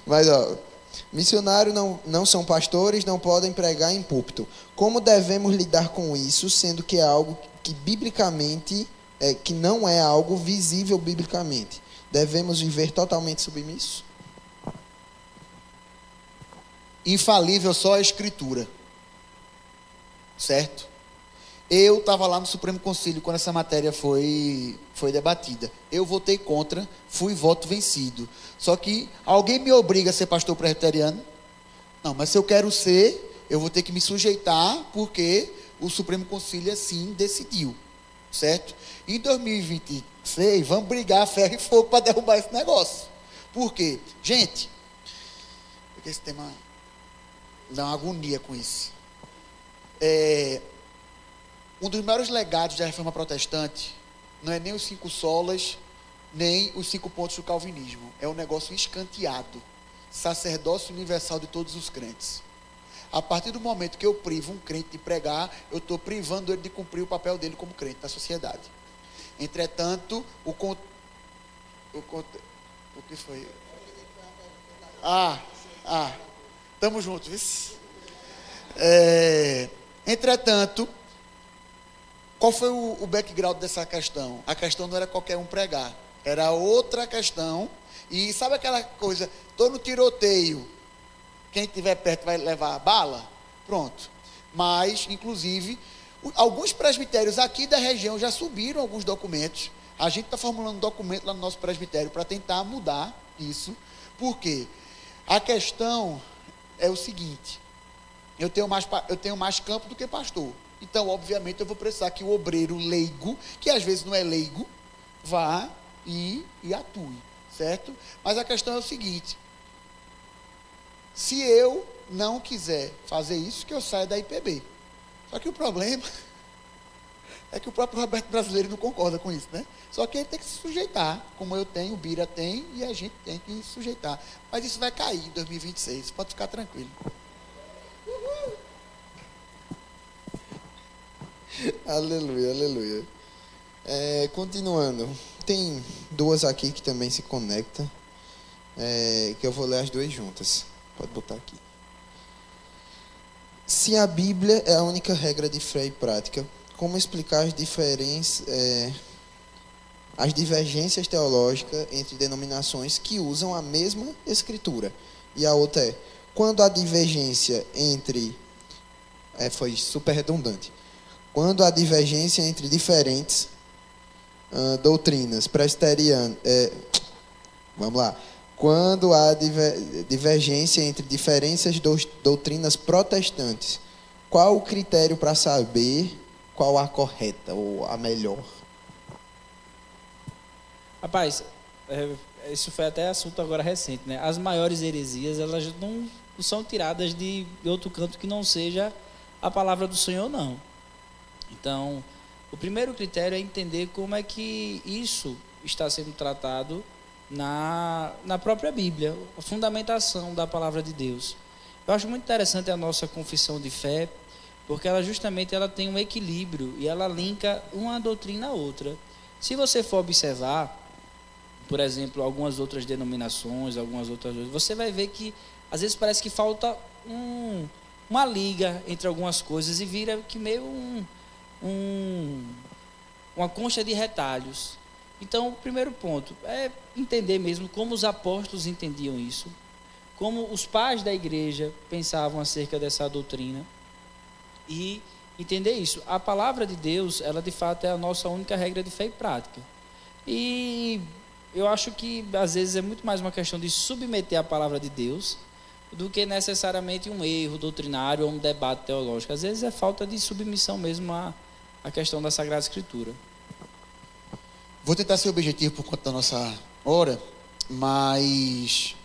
Mas missionários não são pastores, não podem pregar em púlpito. Como devemos lidar com isso, sendo que é algo que biblicamente, que não é algo visível biblicamente? Devemos viver totalmente submissos? Infalível só a Escritura. Certo? Eu estava lá no Supremo Concílio quando essa matéria foi debatida. Eu votei contra, fui voto vencido. Só que alguém me obriga a ser pastor presbiteriano? Não, mas se eu quero ser, eu vou ter que me sujeitar, porque o Supremo Concílio assim decidiu. Certo? Em 2026, vamos brigar ferro e fogo para derrubar esse negócio. Por quê? Gente, porque esse tema dá uma agonia com isso. Um dos maiores legados da reforma protestante não é nem os 5 solas, nem os 5 pontos do calvinismo. É um negócio escanteado. Sacerdócio universal de todos os crentes. A partir do momento que eu privo um crente de pregar, eu estou privando ele de cumprir o papel dele como crente na sociedade. Entretanto, o que foi? Tamo junto, viu? Entretanto, qual foi o background dessa questão? A questão não era qualquer um pregar, era outra questão. E sabe aquela coisa, estou no tiroteio, quem estiver perto vai levar a bala? Pronto. Mas, inclusive, alguns presbitérios aqui da região já subiram alguns documentos. A gente está formulando um documento lá no nosso presbitério para tentar mudar isso. Por quê? A questão é o seguinte: eu tenho mais campo do que pastor. Então, obviamente, eu vou precisar que o obreiro leigo, que às vezes não é leigo, vá e atue, certo? Mas a questão é o seguinte: se eu não quiser fazer isso, que eu saia da IPB. Só que o problema é que o próprio Roberto Brasileiro não concorda com isso, né? Só que ele tem que se sujeitar, como eu tenho, o Bira tem, e a gente tem que se sujeitar. Mas isso vai cair em 2026, pode ficar tranquilo. Aleluia, aleluia. Continuando, tem duas aqui que também se conectam, que eu vou ler as duas juntas. Pode botar aqui. Se a Bíblia é a única regra de fé e prática, como explicar as divergências teológicas entre denominações que usam a mesma escritura? E a outra é, quando a divergência entre... foi super redundante. Quando a divergência entre diferentes doutrinas presbiterianas... vamos lá. Quando há divergência entre diferentes doutrinas protestantes, qual o critério para saber qual a correta ou a melhor? Rapaz, isso foi até assunto agora recente, né? As maiores heresias, elas não são tiradas de outro canto que não seja a palavra do Senhor, não. Então, o primeiro critério é entender como é que isso está sendo tratado na própria Bíblia, a fundamentação da palavra de Deus. Eu acho muito interessante a nossa confissão de fé, porque ela justamente tem um equilíbrio e ela linka uma doutrina a outra. Se você for observar, por exemplo, algumas outras denominações, algumas outras coisas, você vai ver que às vezes parece que falta uma liga entre algumas coisas e vira que meio uma concha de retalhos. Então, o primeiro ponto é entender mesmo como os apóstolos entendiam isso, como os pais da igreja pensavam acerca dessa doutrina e entender isso. A palavra de Deus, ela de fato é a nossa única regra de fé e prática. E eu acho que às vezes é muito mais uma questão de submeter a palavra de Deus do que necessariamente um erro doutrinário ou um debate teológico. Às vezes é falta de submissão mesmo à questão da Sagrada Escritura. Vou tentar ser objetivo por conta da nossa hora, mas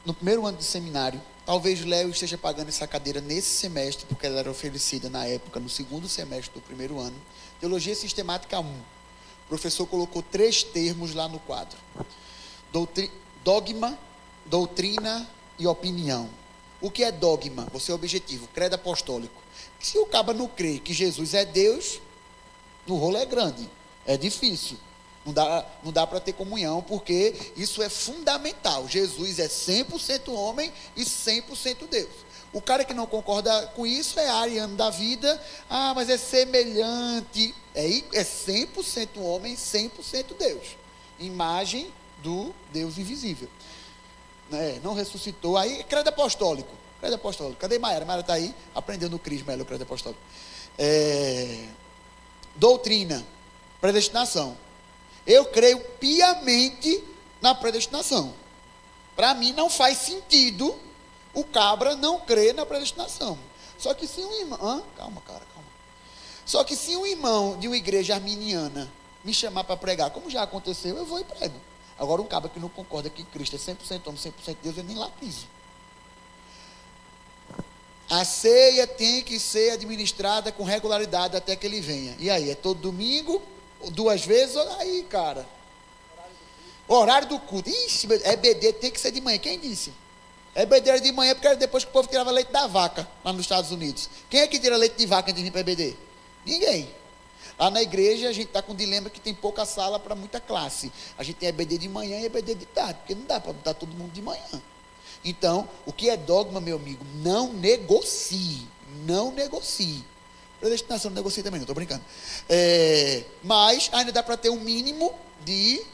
no primeiro ano de seminário, talvez Léo esteja pagando essa cadeira nesse semestre, porque ela era oferecida na época, no segundo semestre do primeiro ano. Teologia Sistemática 1. O professor colocou 3 termos lá no quadro: dogma, doutrina e opinião. O que é dogma? Você é objetivo, credo apostólico. Se o caba não crê que Jesus é Deus, o rolo é grande. É difícil, não dá para ter comunhão, porque isso é fundamental. Jesus é 100% homem e 100% Deus. O cara que não concorda com isso é ariano da vida. Mas é semelhante. É 100% homem, 100% Deus. Imagem do Deus invisível. Não ressuscitou. Aí, credo apostólico. Cadê Maiara? Maiara está aí, aprendendo no Crisma, o credo apostólico. Doutrina. Predestinação. Eu creio piamente na predestinação. Para mim não faz sentido o cabra não crer na predestinação. Só que se um irmão... Calma. Só que se um irmão de uma igreja arminiana me chamar para pregar, como já aconteceu, eu vou e prego. Agora um cabra que não concorda que Cristo é 100% homem, 100% Deus, eu nem lá piso. A ceia tem que ser administrada com regularidade até que ele venha. E aí, é todo domingo... 2 vezes, aí, cara. Horário do culto. Ixi, EBD tem que ser de manhã. Quem disse? EBD era de manhã porque era depois que o povo tirava leite da vaca, lá nos Estados Unidos. Quem é que tira leite de vaca antes de vir para EBD? Ninguém. Lá na igreja, a gente está com um dilema que tem pouca sala para muita classe. A gente tem EBD de manhã e EBD de tarde, porque não dá para botar todo mundo de manhã. Então, o que é dogma, meu amigo, não negocie. Não negocie. Predestinação não negocie também, não estou brincando. Mas ainda dá para ter um mínimo de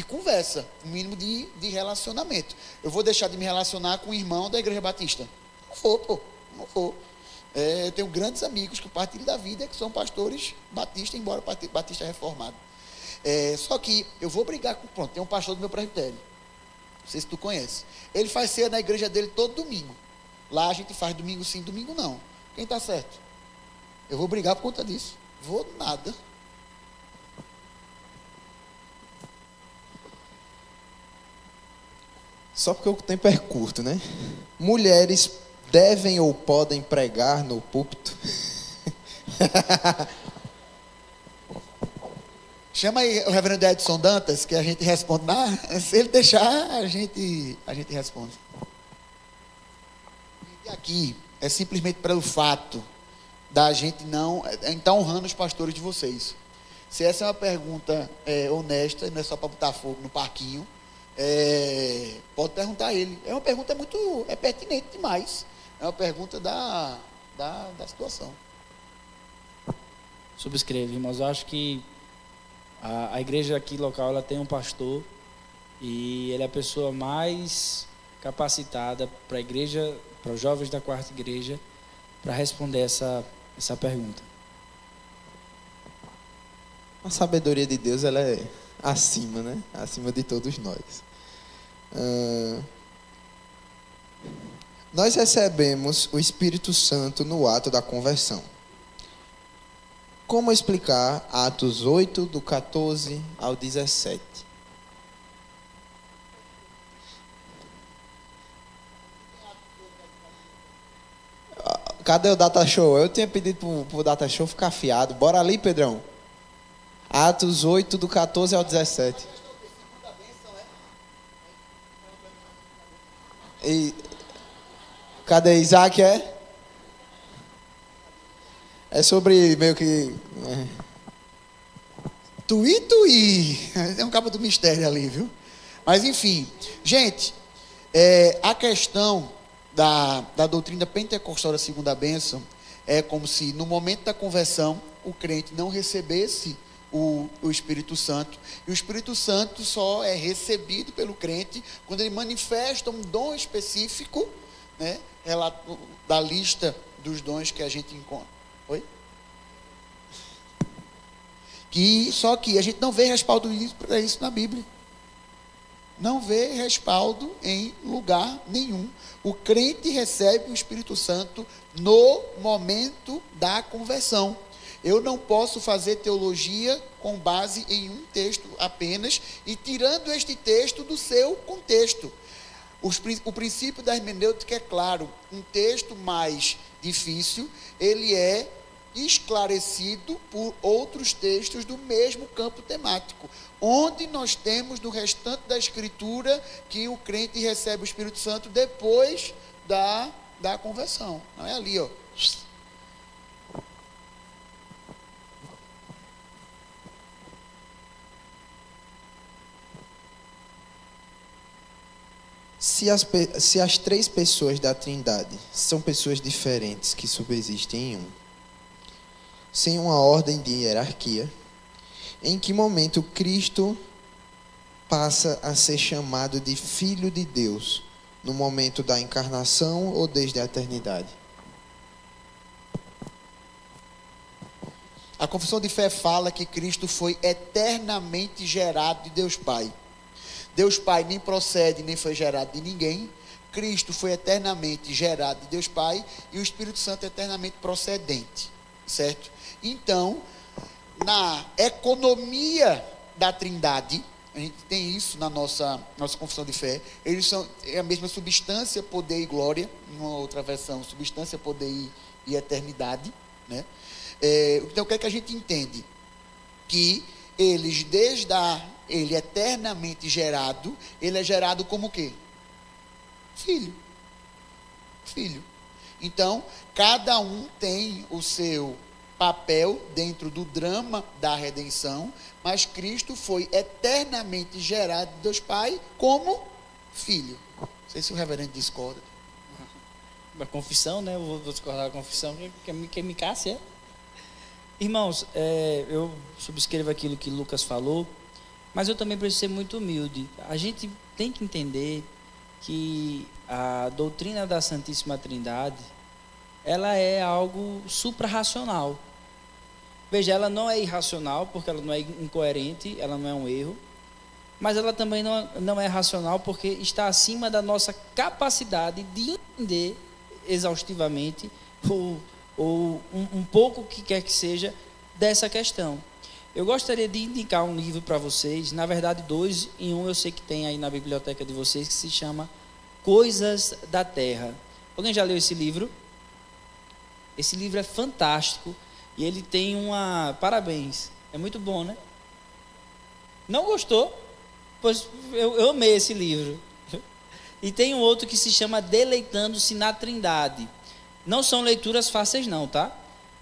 conversa, um mínimo de relacionamento. Eu vou deixar de me relacionar com o irmão da Igreja Batista? Não vou, pô. Não vou. Eu tenho grandes amigos que partilham da vida, que são pastores batistas, embora batista reformado. Só que eu vou brigar com... Pronto, tem um pastor do meu presbitério. Não sei se tu conhece. Ele faz ceia na igreja dele todo domingo. Lá a gente faz domingo sim, domingo não. Quem está certo? Eu vou brigar por conta disso. Vou nada. Só porque o tempo é curto, né? Mulheres devem ou podem pregar no púlpito? Chama aí o reverendo Edson Dantas, que a gente responde. Se ele deixar, a gente responde. E aqui é simplesmente pelo fato da gente não estar honrando os pastores de vocês. Se essa é uma pergunta honesta, não é só para botar fogo no parquinho, pode perguntar a ele. É uma pergunta muito pertinente demais. É uma pergunta da situação. Subscrevo, irmãos. Eu acho que a igreja aqui local, ela tem um pastor e ele é a pessoa mais capacitada para a igreja, para os jovens da quarta igreja, para responder essa pergunta. A sabedoria de Deus, ela é acima, né? Acima de todos nós. Nós recebemos o Espírito Santo no ato da conversão. Como explicar Atos 8, do 14 ao 17? Cadê o Data Show? Eu tinha pedido pro Data Show ficar afiado. Bora ali, Pedrão. Atos 8, do 14 ao 17. E cadê Isaac? É sobre meio que... Tuí. É um cabo do mistério ali, viu? Mas enfim, gente, a questão da doutrina pentecostal da segunda bênção é como se no momento da conversão o crente não recebesse o Espírito Santo. E o Espírito Santo só é recebido pelo crente quando ele manifesta um dom específico, né, da lista dos dons que a gente encontra. Oi? Só que a gente não vê respaldo para isso na Bíblia. Não vê respaldo em lugar nenhum. O crente recebe o Espírito Santo no momento da conversão. Eu não posso fazer teologia com base em um texto apenas e tirando este texto do seu contexto. O princípio da hermenêutica é claro. Um texto mais difícil, ele é esclarecido por outros textos do mesmo campo temático. Onde nós temos no restante da Escritura que o crente recebe o Espírito Santo depois da conversão. Não é ali, ó. Se as três pessoas da Trindade são pessoas diferentes que subsistem em um, sem uma ordem de hierarquia, em que momento Cristo passa a ser chamado de Filho de Deus? No momento da encarnação ou desde a eternidade? A confissão de fé fala que Cristo foi eternamente gerado de Deus Pai. Deus Pai nem procede, nem foi gerado de ninguém. Cristo foi eternamente gerado de Deus Pai e o Espírito Santo é eternamente procedente, certo? Então, na economia da Trindade, a gente tem isso na nossa confissão de fé, eles são a mesma substância, poder e glória, uma outra versão, substância, poder e eternidade, né? Então, o que é que a gente entende? Que eles, ele eternamente gerado, ele é gerado como o quê? Filho. Então, cada um tem o seu papel dentro do drama da redenção, mas Cristo foi eternamente gerado de Deus Pai como filho, sei se o reverendo discorda. A confissão, né? Eu vou discordar da confissão, quem me caça é. Irmãos, eu subscrevo aquilo que Lucas falou, mas eu também preciso ser muito humilde. A gente tem que entender que a doutrina da Santíssima Trindade, ela é algo suprarracional. Veja, ela não é irracional, porque ela não é incoerente, ela não é um erro, mas ela também não é racional, porque está acima da nossa capacidade de entender exaustivamente ou um pouco que quer que seja dessa questão. Eu gostaria de indicar um livro para vocês, na verdade 2 em 1 eu sei que tem aí na biblioteca de vocês, que se chama Coisas da Terra. Alguém já leu esse livro? Esse livro é fantástico e ele tem parabéns, é muito bom, né? Não gostou? Pois eu amei esse livro. E tem um outro que se chama Deleitando-se na Trindade. Não são leituras fáceis não, tá?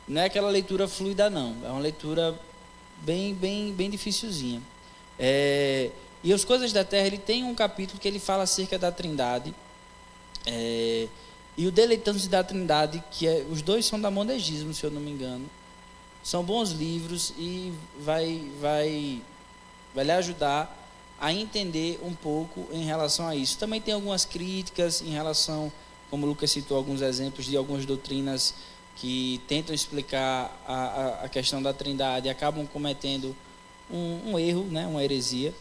Não é aquela leitura fluida não, é uma leitura bem dificilzinha. E as Coisas da Terra, ele tem um capítulo que ele fala acerca da Trindade. E o Deleitando-se da Trindade, os dois são da Monegismo, se eu não me engano. São bons livros e vai lhe ajudar a entender um pouco em relação a isso. Também tem algumas críticas em relação, como o Lucas citou, alguns exemplos de algumas doutrinas que tentam explicar a questão da Trindade e acabam cometendo um erro, né, uma heresia.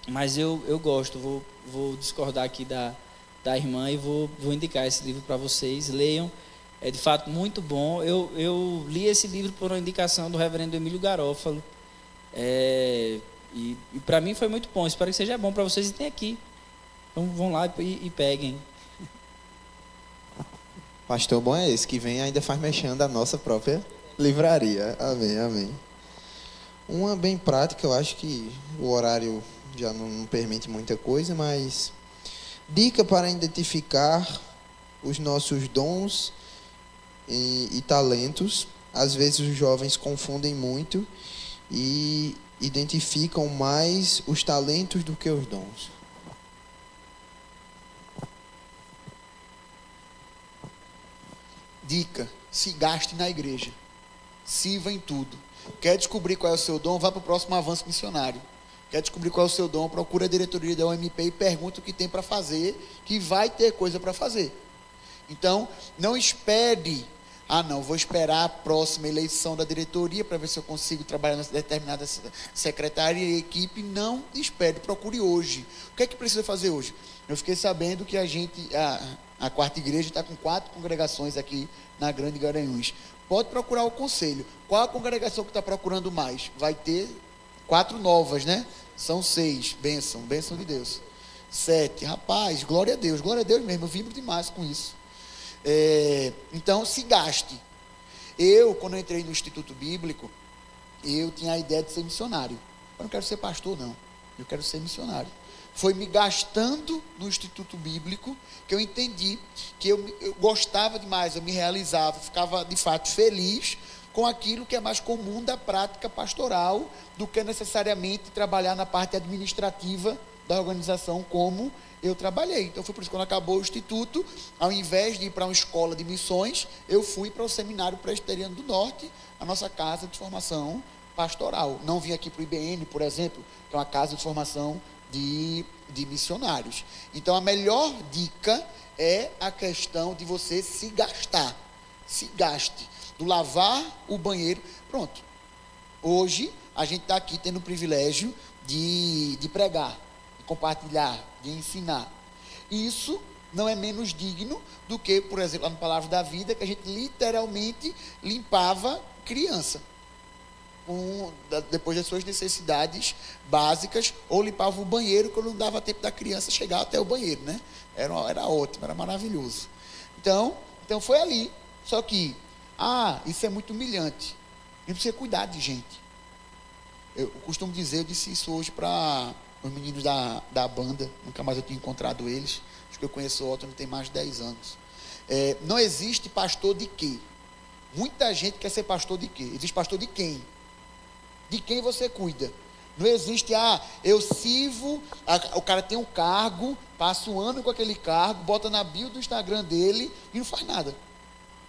Mas eu gosto, vou discordar aqui da irmã e vou indicar esse livro para vocês. Leiam, é de fato muito bom. Eu li esse livro por uma indicação do reverendo Emílio Garófalo. E para mim foi muito bom. Espero que seja bom para vocês e tem aqui. Então vão lá e peguem. Pastor bom é esse, que vem e ainda faz mexendo a nossa própria livraria. Amém, amém. Uma bem prática, eu acho que o horário já não permite muita coisa, mas dica para identificar os nossos dons e talentos. Às vezes os jovens confundem muito e identificam mais os talentos do que os dons. Dica: se gaste na igreja, sirva em tudo. Quer descobrir qual é o seu dom? Vá para o próximo avanço missionário. Quer descobrir qual é o seu dom? Procura a diretoria da UMP e pergunta o que tem para fazer, que vai ter coisa para fazer. Então, não espere, vou esperar a próxima eleição da diretoria para ver se eu consigo trabalhar nessa determinada secretaria e equipe. Não espere, procure hoje. O que é que precisa fazer hoje? Eu fiquei sabendo que a quarta igreja está com 4 congregações aqui na Grande Garanhuns. Pode procurar o conselho. Qual a congregação que está procurando mais? Vai ter 4 novas, né? São 6. Bênção de Deus. 7. Rapaz, glória a Deus mesmo. Eu vibro demais com isso. Então, se gaste. Quando eu entrei no Instituto Bíblico, eu tinha a ideia de ser missionário. Eu não quero ser pastor, não. Eu quero ser missionário. Foi me gastando no Instituto Bíblico que eu entendi que eu gostava demais, eu me realizava, ficava de fato feliz com aquilo que é mais comum da prática pastoral do que necessariamente trabalhar na parte administrativa da organização como eu trabalhei. Então foi por isso que quando acabou o Instituto, ao invés de ir para uma escola de missões, eu fui para o Seminário Presbiteriano do Norte, a nossa casa de formação pastoral. Não vim aqui para o IBN, por exemplo, que é uma casa de formação de missionários. Então a melhor dica é a questão de você se gastar. Se gaste. Do lavar o banheiro. Pronto. Hoje a gente está aqui tendo o privilégio de pregar, de compartilhar, de ensinar. Isso não é menos digno do que, por exemplo, lá no Palavra da Vida, que a gente literalmente limpava criança. Depois das suas necessidades básicas, ou limpava o banheiro quando não dava tempo da criança chegar até o banheiro, né? Era ótimo, era maravilhoso. Então foi ali. Só que, isso é muito humilhante. A gente precisa cuidar de gente. Eu costumo dizer, eu disse isso hoje para os meninos da banda, nunca mais eu tinha encontrado eles. Acho que eu conheço o Otto, tem mais de 10 anos. Não existe pastor de quê? Muita gente quer ser pastor de quê? Existe pastor de quem? De quem você cuida? Não existe, eu sirvo, o cara tem um cargo, passa um ano com aquele cargo, bota na bio do Instagram dele e não faz nada.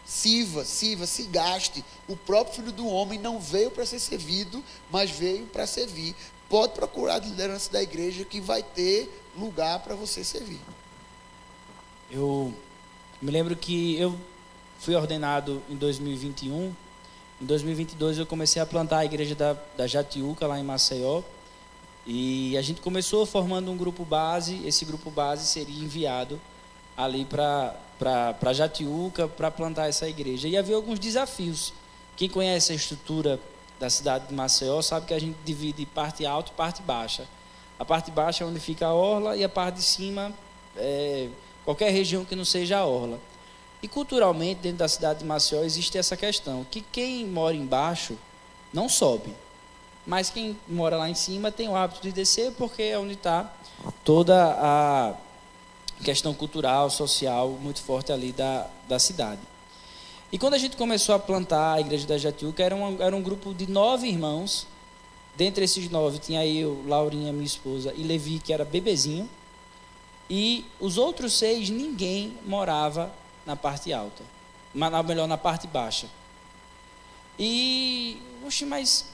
Sirva, se gaste. O próprio Filho do Homem não veio para ser servido, mas veio para servir. Pode procurar a liderança da igreja que vai ter lugar para você servir. Eu me lembro que eu fui ordenado em 2021. Em 2022 eu comecei a plantar a igreja da Jatiuca, lá em Maceió. E a gente começou formando um grupo base. Esse grupo base seria enviado ali para Jatiuca, para plantar essa igreja. E havia alguns desafios. Quem conhece a estrutura da cidade de Maceió sabe que a gente divide parte alta e parte baixa. A parte baixa é onde fica a orla e a parte de cima é qualquer região que não seja a orla. E culturalmente, dentro da cidade de Maceió, existe essa questão, que quem mora embaixo não sobe. Mas quem mora lá em cima tem o hábito de descer, porque é onde está toda a questão cultural, social, muito forte ali da cidade. E quando a gente começou a plantar a igreja da Jatiuca, era um grupo de 9 irmãos. Dentre esses 9, tinha eu, Laurinha, minha esposa, e Levi, que era bebezinho. E os outros 6, ninguém morava na parte alta, melhor, na parte baixa. E, mas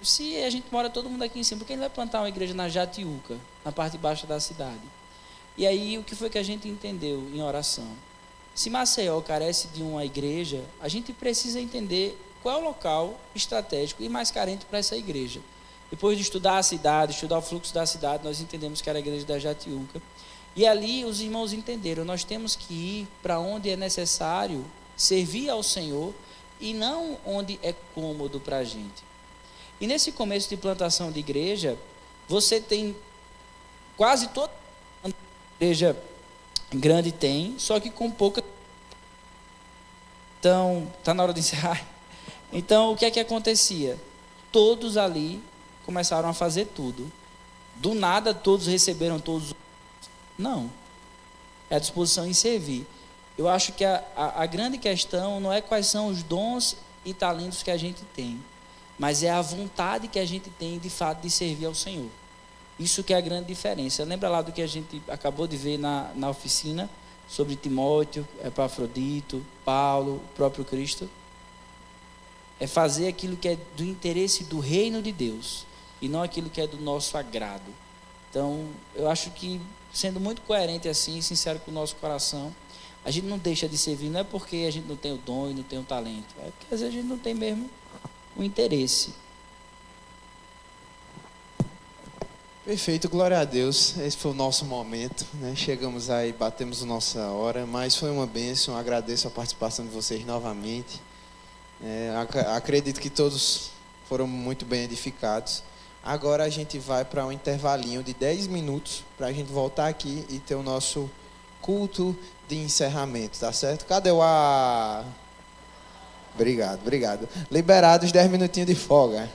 se a gente mora todo mundo aqui em cima, por que ele vai plantar uma igreja na Jatiuca, na parte baixa da cidade? E aí, o que foi que a gente entendeu em oração? Se Maceió carece de uma igreja, a gente precisa entender qual é o local estratégico e mais carente para essa igreja. Depois de estudar a cidade, estudar o fluxo da cidade, nós entendemos que era a igreja da Jatiuca. E ali os irmãos entenderam, nós temos que ir para onde é necessário servir ao Senhor e não onde é cômodo para a gente. E nesse começo de plantação de igreja, você tem quase toda a igreja grande tem, só que com pouca. Então, está na hora de encerrar. Então, o que é que acontecia? Todos ali começaram a fazer tudo. Do nada, todos receberam todos. Não. É a disposição em servir. Eu acho que a grande questão não é quais são os dons e talentos que a gente tem, mas é a vontade que a gente tem, de fato, de servir ao Senhor. Isso que é a grande diferença. Lembra lá do que a gente acabou de ver na oficina, sobre Timóteo, Epafrodito, Paulo, o próprio Cristo? É fazer aquilo que é do interesse do reino de Deus, e não aquilo que é do nosso agrado. Então, eu acho que, sendo muito coerente assim, sincero com o nosso coração, a gente não deixa de servir, não é porque a gente não tem o dom e não tem o talento, é porque às vezes a gente não tem mesmo o interesse. Perfeito, glória a Deus. Esse foi o nosso momento, né? Chegamos aí, batemos a nossa hora, mas foi uma bênção. Agradeço a participação de vocês novamente. Acredito que todos foram muito bem edificados. Agora a gente vai para um intervalinho de 10 minutos para a gente voltar aqui e ter o nosso culto de encerramento, tá certo? Cadê o Obrigado. Liberados 10 minutinhos de folga.